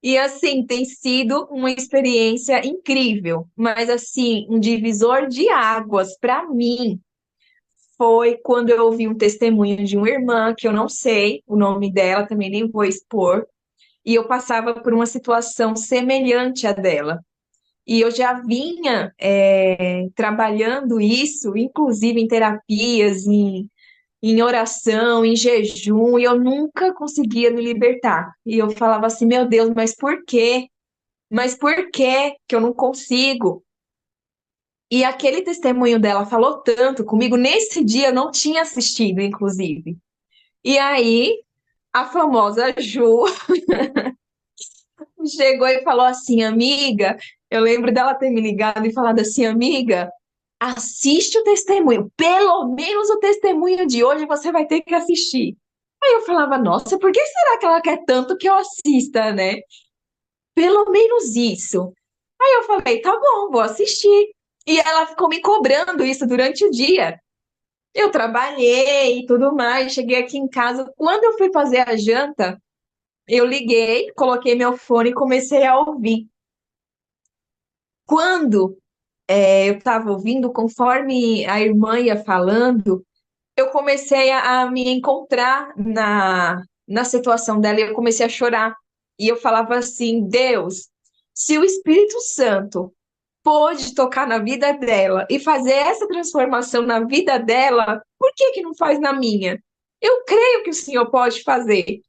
E assim, tem sido uma experiência incrível, mas assim, um divisor de águas para mim foi quando eu ouvi um testemunho de uma irmã, que eu não sei o nome dela, também nem vou expor, e eu passava por uma situação semelhante à dela. E eu já vinha trabalhando isso, inclusive em terapias, em oração, em jejum, e eu nunca conseguia me libertar. E eu falava assim, meu Deus, mas por quê? Mas por que que eu não consigo? E aquele testemunho dela falou tanto comigo. Nesse dia eu não tinha assistido, inclusive. E aí a famosa Ju chegou e falou assim, amiga. Eu lembro dela ter me ligado e falado assim, amiga, assiste o testemunho. Pelo menos o testemunho de hoje você vai ter que assistir. Aí eu falava, nossa, por que será que ela quer tanto que eu assista, né? Pelo menos isso. Aí eu falei, tá bom, vou assistir. E ela ficou me cobrando isso durante o dia. Eu trabalhei e tudo mais, cheguei aqui em casa. Quando eu fui fazer a janta, eu liguei, coloquei meu fone e comecei a ouvir. Quando eu estava ouvindo, conforme a irmã ia falando, eu comecei a me encontrar na situação dela e eu comecei a chorar. E eu falava assim, Deus, se o Espírito Santo pôde tocar na vida dela e fazer essa transformação na vida dela, por que que não faz na minha? Eu creio que o Senhor pode fazer.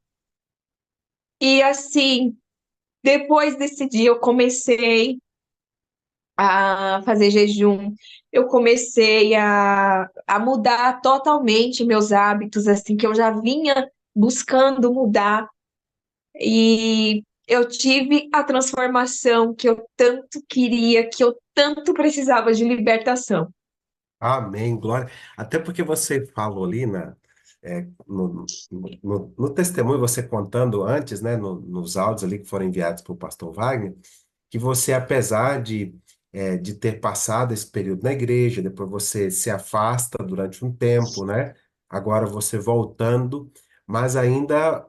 E assim, depois desse dia, eu comecei a fazer jejum, eu comecei a mudar totalmente meus hábitos, assim, que eu já vinha buscando mudar. E eu tive a transformação que eu tanto queria, que eu tanto precisava de libertação. Amém, glória. Até porque você falou ali no testemunho, você contando antes, né, nos áudios ali que foram enviados para o pastor Wagner, que você, apesar de ter passado esse período na igreja, depois você se afasta durante um tempo, né? Agora você voltando, mas ainda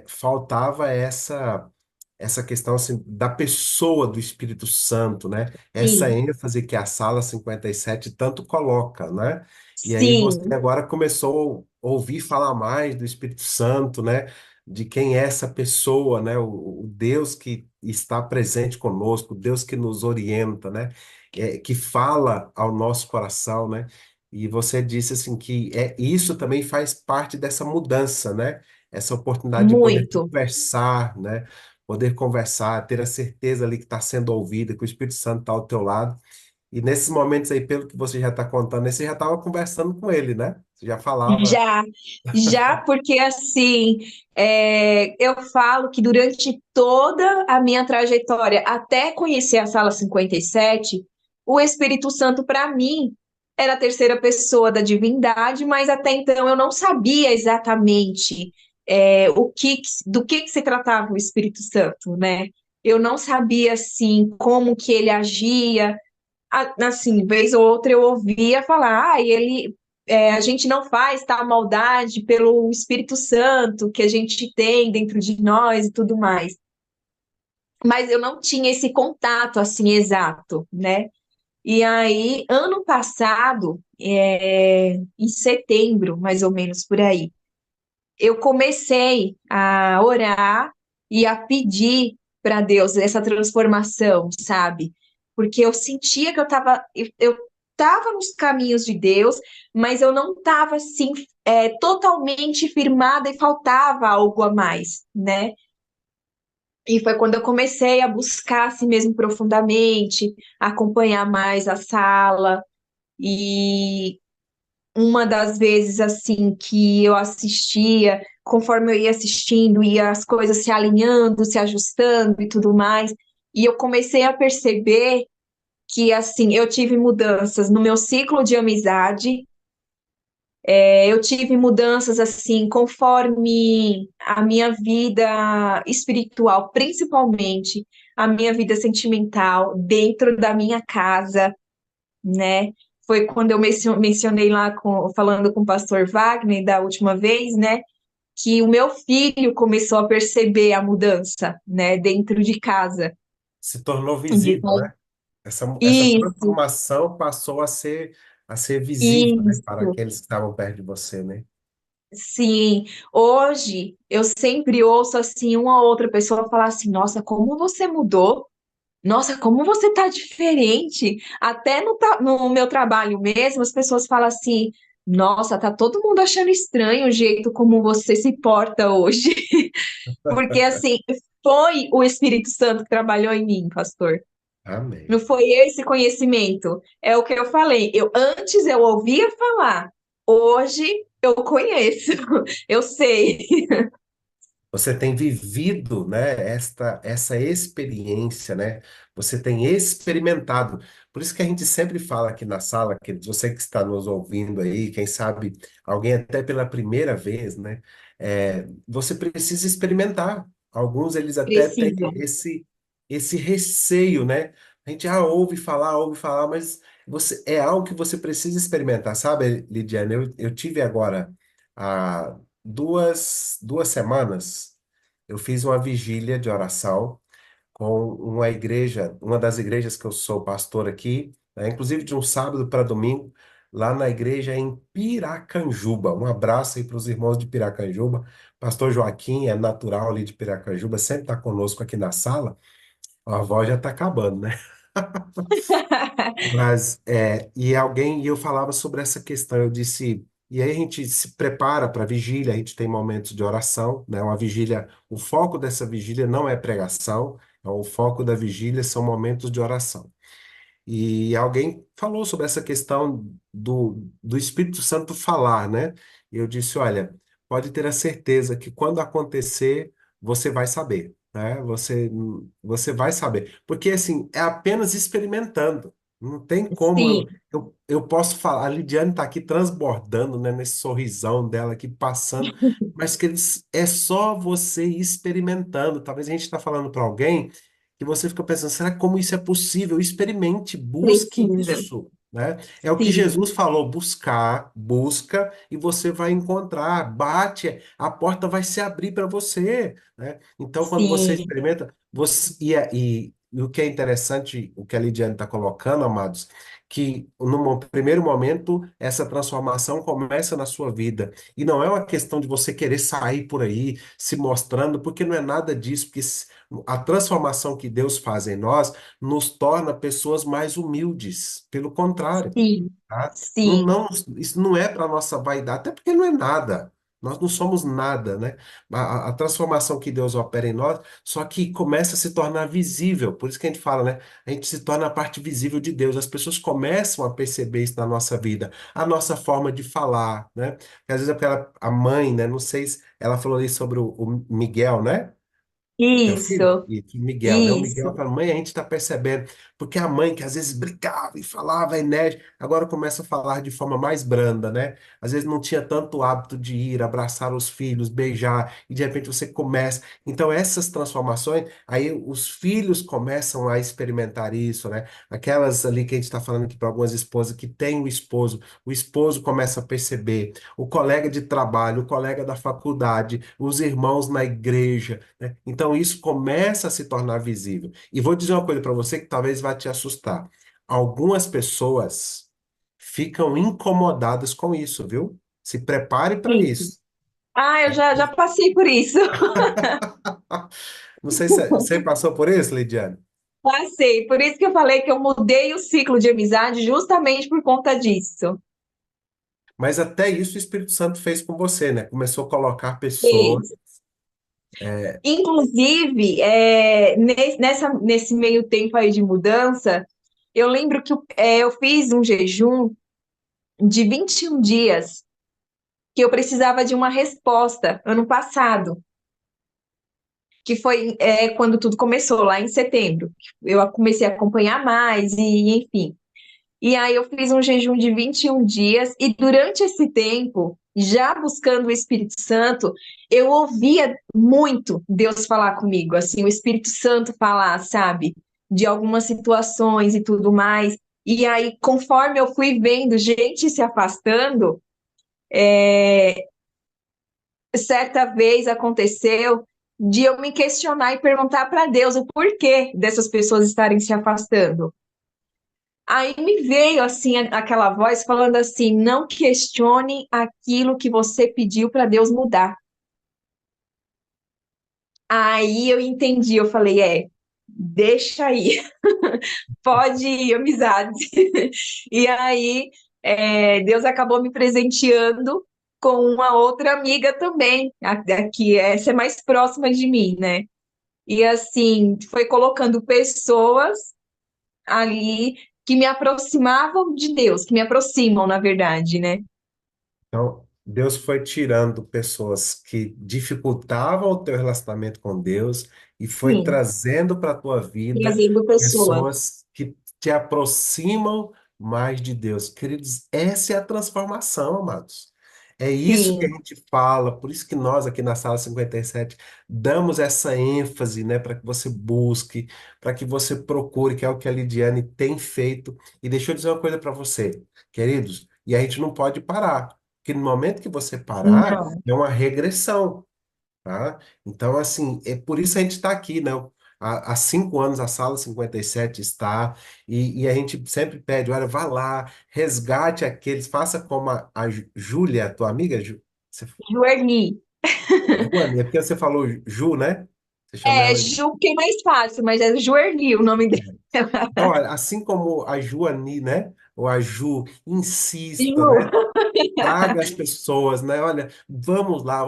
faltava essa questão assim, da pessoa do Espírito Santo, né? Essa Sim, ênfase que a Sala 57 tanto coloca, né? E aí você sim, agora começou a ouvir falar mais do Espírito Santo, né? De quem é essa pessoa, né? O Deus que está presente conosco, o Deus que nos orienta, né? Que fala ao nosso coração, né? E você disse assim que isso também faz parte dessa mudança, né? Essa oportunidade de poder muito. conversar, né? Poder conversar, ter a certeza ali que está sendo ouvida, que o Espírito Santo está ao teu lado. E nesses momentos aí, pelo que você já está contando, aí você já estava conversando com ele, né? Você já falava. Já, já porque assim, eu falo que durante toda a minha trajetória, até conhecer a Sala 57, o Espírito Santo, para mim, era a terceira pessoa da divindade, mas até então eu não sabia exatamente do que se tratava o Espírito Santo, né? Eu não sabia, assim, como que ele agia. Assim, vez ou outra eu ouvia falar, a gente não faz tal maldade pelo Espírito Santo que a gente tem dentro de nós e tudo mais. Mas eu não tinha esse contato assim exato, né? E aí, ano passado, em setembro, mais ou menos por aí, eu comecei a orar e a pedir para Deus essa transformação, sabe? Porque eu sentia que eu tava nos caminhos de Deus, mas eu não estava assim, totalmente firmada e faltava algo a mais, né? E foi quando eu comecei a buscar assim mesmo profundamente, acompanhar mais a sala. E uma das vezes assim que eu assistia, conforme eu ia assistindo, ia as coisas se alinhando, se ajustando e tudo mais. E eu comecei a perceber que assim, eu tive mudanças no meu ciclo de amizade, eu tive mudanças assim, conforme a minha vida espiritual, principalmente a minha vida sentimental, dentro da minha casa, né? Foi quando eu mencionei lá, falando com o pastor Wagner da última vez, né? Que o meu filho começou a perceber a mudança, né? Dentro de casa. Se tornou visível, Então, né? Essa isso, transformação passou a ser visível, né, para isso. aqueles que estavam perto de você, né? Sim, hoje eu sempre ouço assim uma outra pessoa falar assim: "Nossa, como você mudou? Nossa, como você tá diferente". Até no meu trabalho mesmo, as pessoas falam assim: "Nossa, tá todo mundo achando estranho o jeito como você se porta hoje". Porque assim, foi o Espírito Santo que trabalhou em mim, pastor. Não Amém. foi esse conhecimento. É o que eu falei. Antes eu ouvia falar, hoje eu conheço, eu sei. Você tem vivido, né, essa experiência, né? Você tem experimentado. Por isso que a gente sempre fala aqui na sala, que você que está nos ouvindo aí, quem sabe alguém até pela primeira vez, né? Você precisa experimentar. Alguns eles até têm Precisa. esse receio, né? A gente ouve falar, mas é algo que você precisa experimentar, sabe, Lidiane? Eu tive agora há duas semanas, eu fiz uma vigília de oração com uma igreja, uma das igrejas que eu sou pastor aqui, né, inclusive de um sábado para domingo, lá na igreja em Piracanjuba. Um abraço aí para os irmãos de Piracanjuba. Pastor Joaquim é natural ali de Piracanjuba, sempre está conosco aqui na sala. A voz já está acabando, né? Mas, e eu falava sobre essa questão, eu disse, e aí a gente se prepara para a vigília, a gente tem momentos de oração, né? Uma vigília, o foco dessa vigília não é pregação, o foco da vigília são momentos de oração. E alguém falou sobre essa questão do Espírito Santo falar, né? E eu disse, olha, pode ter a certeza que quando acontecer, você vai saber, né? Você vai saber. Porque, assim, é apenas experimentando. Não tem como Sim, eu posso falar. A Lidiane está aqui transbordando, né? Nesse sorrisão dela aqui passando. Mas que é só você experimentando. Talvez a gente está falando para alguém que você fica pensando, será que como isso é possível? Experimente, busque precisa. isso, né? É o que Sim, Jesus falou, busca e você vai encontrar, bate, a porta vai se abrir para você, né? Então, quando você sim, experimenta, e o que é interessante, o que a Lidiane está colocando, amados, que no primeiro momento essa transformação começa na sua vida. E não é uma questão de você querer sair por aí se mostrando, porque não é nada disso, porque a transformação que Deus faz em nós nos torna pessoas mais humildes. Pelo contrário, sim, tá? Não, sim, isso não é para nossa vaidade, até porque não é nada. Nós não somos nada, né? A transformação que Deus opera em nós, só que começa a se tornar visível. Por isso que a gente fala, né? A gente se torna a parte visível de Deus. As pessoas começam a perceber isso na nossa vida, a nossa forma de falar, né? Porque às vezes é porque a mãe, né? Não sei se ela falou ali sobre o Miguel, né? Teu filho? isso, Isso, Miguel, né? O Miguel isso, fala, mãe, a gente está percebendo. Porque a mãe que às vezes brigava e falava enérgica, agora começa a falar de forma mais branda, né? Às vezes não tinha tanto hábito de ir, abraçar os filhos, beijar, e de repente você começa. Então, essas transformações, aí os filhos começam a experimentar isso, né? Aquelas ali que a gente está falando aqui para algumas esposas que têm o esposo começa a perceber, o colega de trabalho, o colega da faculdade, os irmãos na igreja, né? Então isso começa a se tornar visível. E vou dizer uma coisa para você que talvez vá te assustar. Algumas pessoas ficam incomodadas com isso, viu? Se prepare para isso. isso. Ah, eu já passei por isso. Não sei se você passou por isso, Lidiane. Passei. Por isso que eu falei que eu mudei o ciclo de amizade justamente por conta disso. Mas até isso o Espírito Santo fez com você, né? Começou a colocar pessoas. Fez. Inclusive, nesse meio tempo aí de mudança, eu lembro que eu fiz um jejum de 21 dias, que eu precisava de uma resposta ano passado, que foi quando tudo começou, lá em setembro. Eu comecei a acompanhar mais, e enfim. E aí eu fiz um jejum de 21 dias, e durante esse tempo, já buscando o Espírito Santo, eu ouvia muito Deus falar comigo, assim, o Espírito Santo falar, sabe? De algumas situações e tudo mais. E aí, conforme eu fui vendo gente se afastando, certa vez aconteceu de eu me questionar e perguntar para Deus o porquê dessas pessoas estarem se afastando. Aí me veio assim aquela voz falando assim: não questione aquilo que você pediu para Deus mudar. Aí eu entendi, eu falei: deixa aí, pode ir, amizade. E aí Deus acabou me presenteando com uma outra amiga também, aqui, essa é mais próxima de mim, né? E assim, foi colocando pessoas ali que me aproximavam de Deus, que me aproximam, na verdade, né? Então, Deus foi tirando pessoas que dificultavam o teu relacionamento com Deus e foi Sim, trazendo para a tua vida trazendo pessoas. pessoas que te aproximam mais de Deus. Queridos, essa é a transformação, amados. É isso que a Sim, gente fala, por isso que nós aqui na Sala 57 damos essa ênfase, né, para que você busque, para que você procure, que é o que a Lidiane tem feito. E deixa eu dizer uma coisa para você, queridos, e a gente não pode parar. Porque no momento que você parar, não, é uma regressão, tá? Então, assim, é por isso a gente está aqui, né? Há 5 anos a Sala 57 está, e a gente sempre pede, olha, vá lá, resgate aqueles, faça como a Júlia, tua amiga, você, Juerli. Joane, é porque você falou Ju, né? Você chama ela de... Ju que é mais fácil, mas é Juerli o nome dela. Então, olha, assim como a Joani, né? Ou a Ju, insista, Ju, né? Traga as pessoas, né? Olha, vamos lá,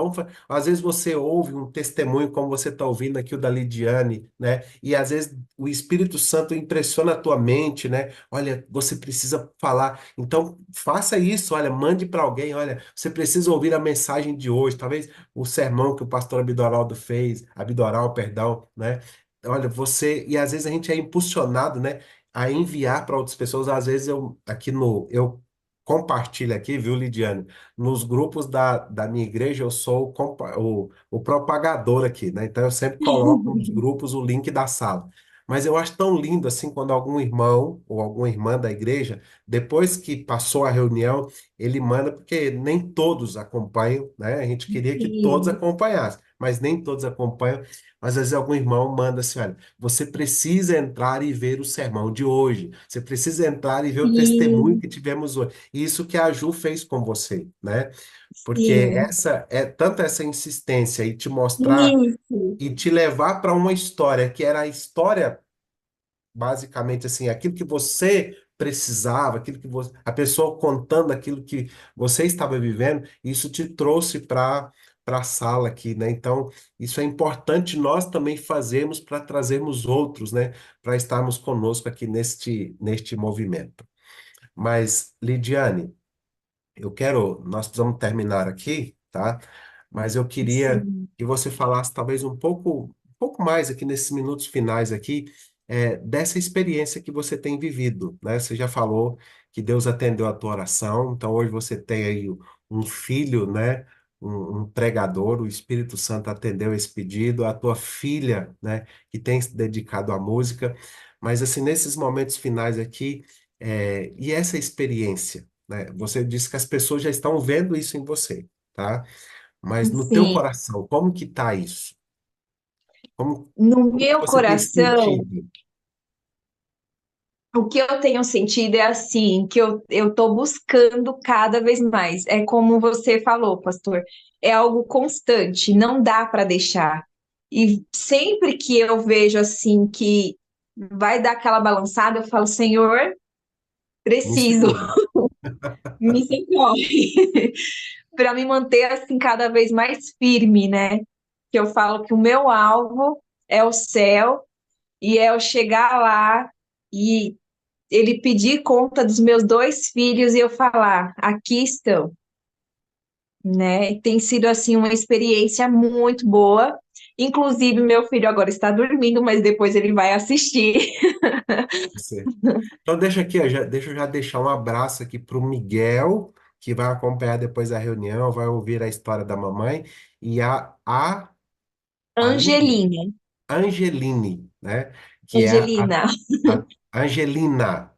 às vezes você ouve um testemunho como você está ouvindo aqui o da Lidiane, né? E às vezes o Espírito Santo impressiona a tua mente, né? Olha, você precisa falar. Então, faça isso, olha, mande para alguém, olha, você precisa ouvir a mensagem de hoje, talvez o sermão que o pastor Abidoraldo fez, Abidoral, perdão, né? Olha, e às vezes a gente é impulsionado, né? A enviar para outras pessoas, às vezes eu compartilho aqui, viu, Lidiane? Nos grupos da minha igreja, eu sou o propagador aqui, né? Então, eu sempre coloco nos grupos o link da sala. Mas eu acho tão lindo assim quando algum irmão ou alguma irmã da igreja, depois que passou a reunião, ele manda, porque nem todos acompanham, né? A gente queria que todos sim, acompanhassem, mas nem todos acompanham. Mas às vezes algum irmão manda assim: olha, você precisa entrar e ver o sermão de hoje, você precisa entrar e ver o testemunho sim, que tivemos hoje. Isso que a Ju fez com você, né? Porque sim. essa é tanto essa insistência e te mostrar Isso, e te levar para uma história que era a história, basicamente assim, aquilo que você precisava, aquilo que a pessoa contando aquilo que você estava vivendo, isso te trouxe para a sala aqui, né? Então, isso é importante nós também fazermos para trazermos outros, né? Para estarmos conosco aqui neste movimento. Mas, Lidiane, nós precisamos terminar aqui, tá? Mas eu queria sim, que você falasse talvez um pouco mais aqui nesses minutos finais aqui, dessa experiência que você tem vivido, né? Você já falou que Deus atendeu a tua oração, então hoje você tem aí um filho, né? Um pregador, o Espírito Santo atendeu esse pedido, a tua filha, né? Que tem se dedicado à música, mas assim, nesses momentos finais aqui, e essa experiência? Né? Você disse que as pessoas já estão vendo isso em você, tá? Mas no teu sim. coração, como que tá isso? Como, No como que meu você tem coração, sentido? o que eu tenho sentido é assim, que eu tô buscando cada vez mais. É como você falou, pastor, é algo constante, não dá para deixar. E sempre que eu vejo assim que vai dar aquela balançada, eu falo, Senhor, Me preciso, segura. me socorre, para me manter assim cada vez mais firme, né? Que eu falo que o meu alvo é o céu e é eu chegar lá e ele pedir conta dos meus dois filhos e eu falar, aqui estão, né? Tem sido assim uma experiência muito boa. Inclusive, meu filho agora está dormindo, mas depois ele vai assistir. Você. Então deixa aqui, ó, deixa eu já deixar um abraço aqui para o Miguel, que vai acompanhar depois a reunião, vai ouvir a história da mamãe, e a Aline, Angelina, Angeline, né? Que é Angelina, a Angelina,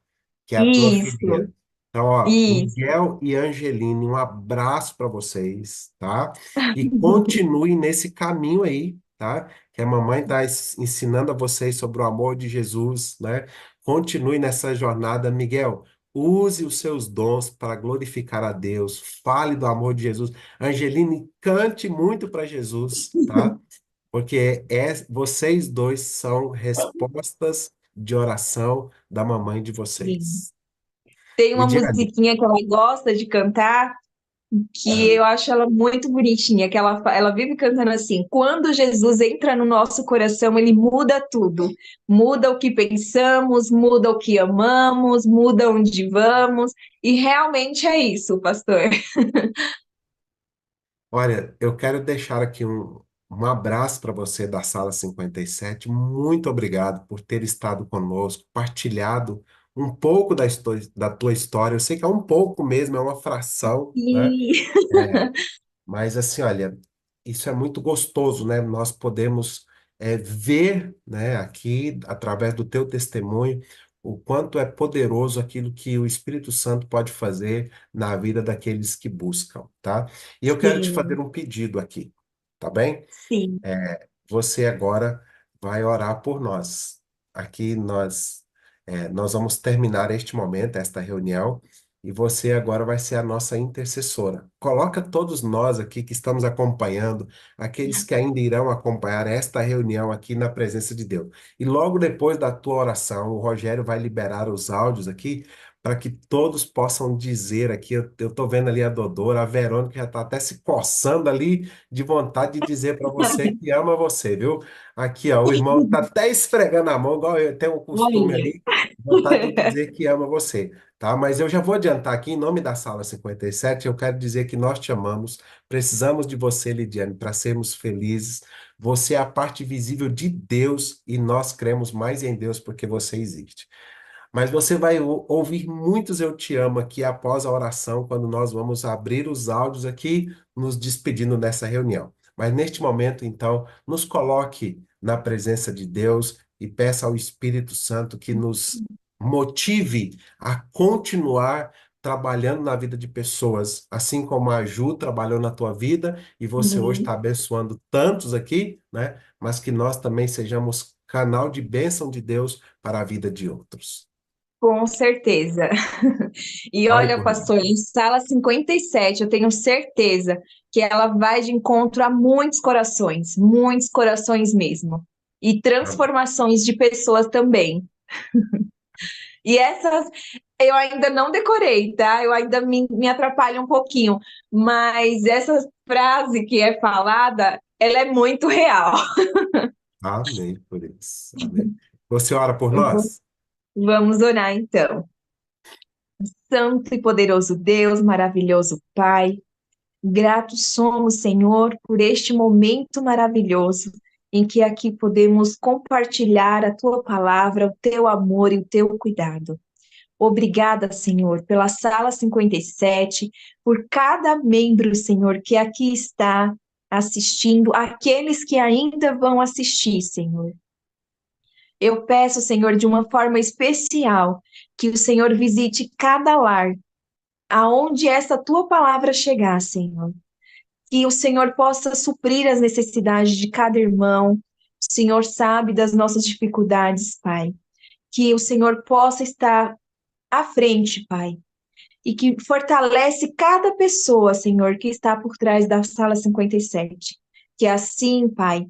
que é a tua isso, filha. Então, ó, isso. Miguel e Angeline, um abraço para vocês, tá? E continue nesse caminho aí, tá? Que a mamãe está ensinando a vocês sobre o amor de Jesus, né? Continue nessa jornada, Miguel. Use os seus dons para glorificar a Deus. Fale do amor de Jesus. Angeline, cante muito para Jesus, tá? Porque vocês dois são respostas de oração da mamãe de Sim. vocês. Tem E uma diga ali, musiquinha que ela gosta de cantar, que ah, eu acho ela muito bonitinha, que ela vive cantando assim: quando Jesus entra no nosso coração, ele muda tudo. Muda o que pensamos, muda o que amamos, muda onde vamos. E realmente é isso, pastor. olha, eu quero deixar aqui um abraço para você da Sala 57. Muito obrigado por ter estado conosco, partilhado um pouco da tua história. Eu sei que é um pouco mesmo, é uma fração, né? E É, mas assim, olha, isso é muito gostoso, né? Nós podemos ver, né, aqui, através do teu testemunho, o quanto é poderoso aquilo que o Espírito Santo pode fazer na vida daqueles que buscam, tá? E eu quero te fazer sim, um pedido aqui, tá bem? sim. Você agora vai orar por nós. Aqui nós vamos terminar este momento, esta reunião, e você agora vai ser a nossa intercessora. Coloca todos nós aqui que estamos acompanhando, aqueles que ainda irão acompanhar esta reunião aqui na presença de Deus. E logo depois da tua oração, o Rogério vai liberar os áudios aqui para que todos possam dizer aqui. Eu estou vendo ali a Dodora, a Verônica já está até se coçando ali de vontade de dizer para você que ama você, viu? Aqui, ó, o irmão tá até esfregando a mão, igual eu tenho o costume Olha, ali, vontade de dizer que ama você, tá? Mas eu já vou adiantar aqui, em nome da Sala 57, eu quero dizer que nós te amamos, precisamos de você, Lidiane, para sermos felizes. Você é a parte visível de Deus e nós cremos mais em Deus porque você existe. Mas você vai ouvir muitos Eu Te Amo aqui após a oração, quando nós vamos abrir os áudios aqui, nos despedindo dessa reunião. Mas neste momento, então, nos coloque na presença de Deus e peça ao Espírito Santo que nos motive a continuar trabalhando na vida de pessoas, assim como a Ju trabalhou na tua vida e você hoje está uhum, abençoando tantos aqui, né? Mas que nós também sejamos canal de bênção de Deus para a vida de outros. com certeza. E Fale olha, por mim. pastor, em sala 57, eu tenho certeza que ela vai de encontro a muitos corações mesmo. E Amém. transformações de pessoas também. E essas eu ainda não decorei, tá? Eu ainda me atrapalho um pouquinho, mas essa frase que é falada, ela é muito real. Amém por isso. Amém. Você ora por Eu vou- nós? Vamos orar então. Santo e poderoso Deus, maravilhoso Pai. Gratos somos, Senhor, por este momento maravilhoso em que aqui podemos compartilhar a tua palavra, o teu amor e o teu cuidado. Obrigada, Senhor, pela sala 57, por cada membro, Senhor, que aqui está assistindo, aqueles que ainda vão assistir, Senhor. Eu peço, Senhor, de uma forma especial, que o Senhor visite cada lar, aonde essa tua palavra chegar, Senhor. Que o Senhor possa suprir as necessidades de cada irmão. O Senhor sabe das nossas dificuldades, Pai. que o Senhor possa estar à frente, Pai, e que fortalece cada pessoa, Senhor, que está por trás da sala 57. Que assim, Pai,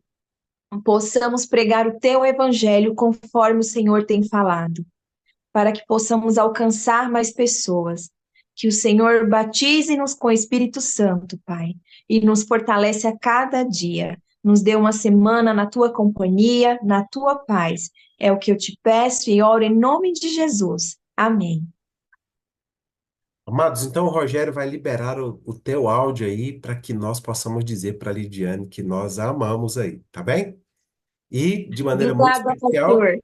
possamos pregar o Teu Evangelho conforme o Senhor tem falado, para que possamos alcançar mais pessoas. Que o Senhor batize-nos com o Espírito Santo, Pai, e nos fortalece a cada dia. Nos dê uma semana na Tua companhia, na Tua paz. É o que eu te peço e oro em nome de Jesus. Amém. Amados, então o Rogério vai liberar o teu áudio aí para que nós possamos dizer para a Lidiane que nós a amamos aí, tá bem? E, de maneira muito Obrigada, especial, pastor.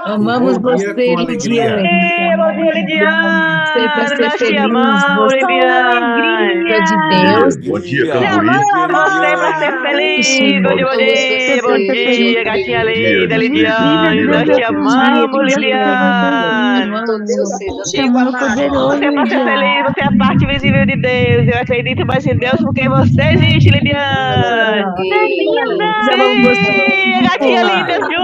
Amamos bom dia você, com alegria. Lidiane. Bom dia, Você para Lidiane. ser Nós te feliz, amamos, você Lidiane. é de Deus. Bom dia, Te Camburi. amamos você para ser feliz. Bom dia, bom dia. Bom dia, gatinha linda, Lidiane. Nós te amamos, Lidiane. Te amamos poderoso, Você é para ser Lidiane. feliz, você é a parte visível de Deus. Eu acredito mais em Deus porque você existe, Lidiane. Nós amamos você. Sim, gatinha linda juntas.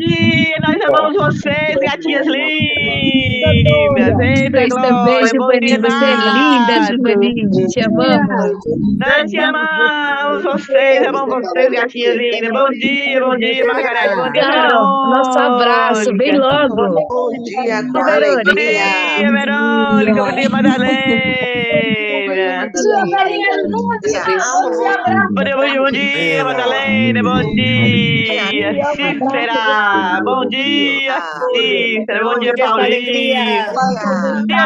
E nós amamos vocês, gatinhas lindas. Eita, Vocês também, Glória. Bom dia, Giovanni. Você é linda, Nato. Giovanni. Te amamos. Nós te amamos, vocês, amamos vocês, gatinhas lindas. Bom dia, Margarete. Bom dia, Tchau. Nosso abraço, bem Verônica. logo. Bom dia com Bom alegria. dia, Verônica. Bom dia, Madalena. Bom dia, Madalena. Bom dia, Cícera. Bom dia, Cícera. Bom dia, Paulinho. Bom dia,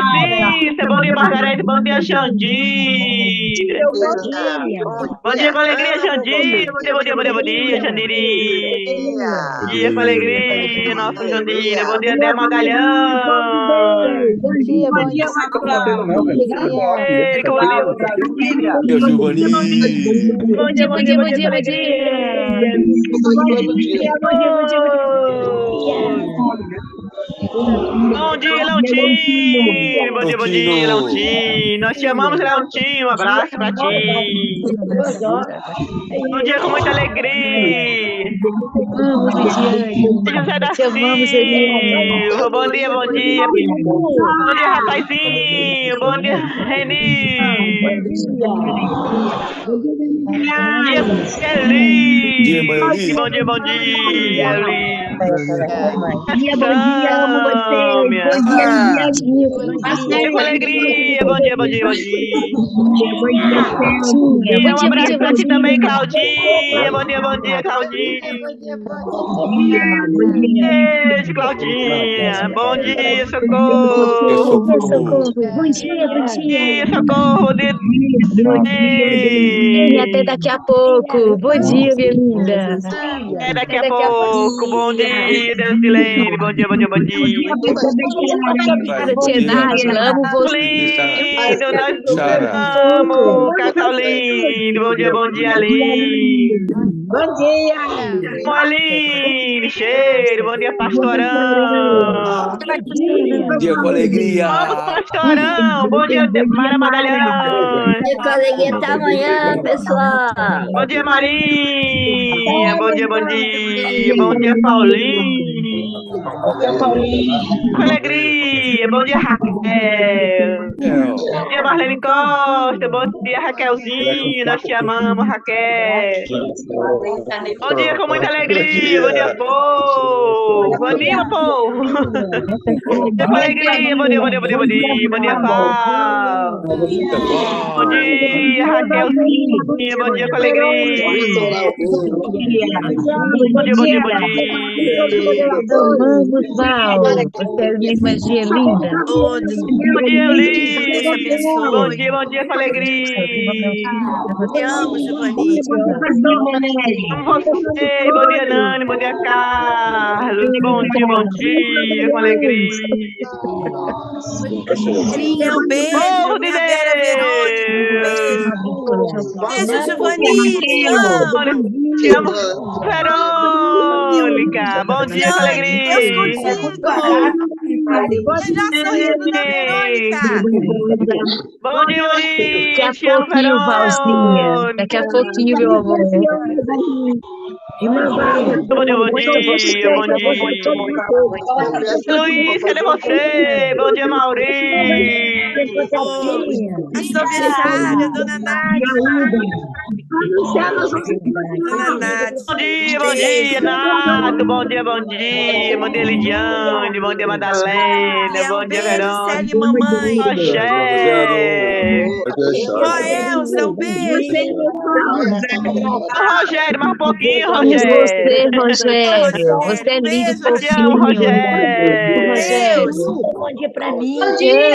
Cícera. Bom dia, Margarete. Bom dia, Xandira. Bom dia com alegria, Xandira. Bom dia, Xandiri. Bom dia com alegria, nossa Xandira. Bom dia, Dé Magalhães. Bom dia, Bom dia, Giovanni. Bom dia, bom dia, bom dia, bom dia. Bom dia, Leontinho. Bom dia, Leontinho. Nós te amamos, Leontinho. Um abraço pra ti. Bom dia com muita alegria. Vamos, Lidiane. José da Te amamos, Eliane. Silva. Bom dia, bom dia. Bom dia, rapazinho. Bom dia, Reni. Bom dia, Eli. Bom dia, Eli. Bom dia, amo você. Bom dia com alegria. Bom dia. Bom dia, E um abraço pra ti também, Claudinha. Bom dia, Claudinha. Beijo, Claudinha. Bom dia, Socorro. Bom dia. Socorro. E até daqui a pouco. Bom dia, minha linda. Até daqui a pouco. Bom dia, Deus. Bom dia. Para Tia amo você. Lindo, nós amamos, Cacau lindo. Bom dia, lindo. Bom dia. Aline, cheiro. Bom dia, pastorão. Bom dia com alegria. Vamos, pastorão. Bom dia, Mara Magalhães. Com alegria até amanhã, pessoal. Bom dia, Marinha. Bom dia. Bom dia, Paulinho. Com alegria. Bom dia, Raquel. Bom dia, Marlene Costa. Bom dia, Raquelzinho. Nós te amamos, Raquel. Bom dia com muita alegria. Bom dia, povo. Anima, povo. Bom dia com alegria. Bom dia. Bom dia, Paulo. Bom dia, Raquelzinha. Bom dia com alegria. Bom dia. Vamos, Val. Você é minha irmã linda. Bom dia, Elis. Bom dia com alegria. Te amo, Giovanni. Amo você. Bom dia, Nani. Bom dia, Carlos. Bom dia com alegria. Um beijo, Povo de minha Vera Verônica. Beijo, Giovanni. Te amo. Te amo, Verônica. Bom dia com alegria. Deus contigo. Você já sorriu, né, Verônica? Bom dia. Daqui a pouquinho, Valzinha. Daqui a pouquinho, meu amor. Bom dia, Luiz, cadê você? Bom dia, Maurício. Pastor Bechara, Dona Nádia. Dona Nádia. Bom dia, Nato. Bom dia, Lidiane. Bom dia, Madalena. Bom dia, Verão. Célia, mamãe. Roelza, um beijo. Rogério, mais um pouquinho, Rogério. Rogério. Você é lindo, Te amo, Rogério. Rogério. Bom dia pra mim. Bom dia.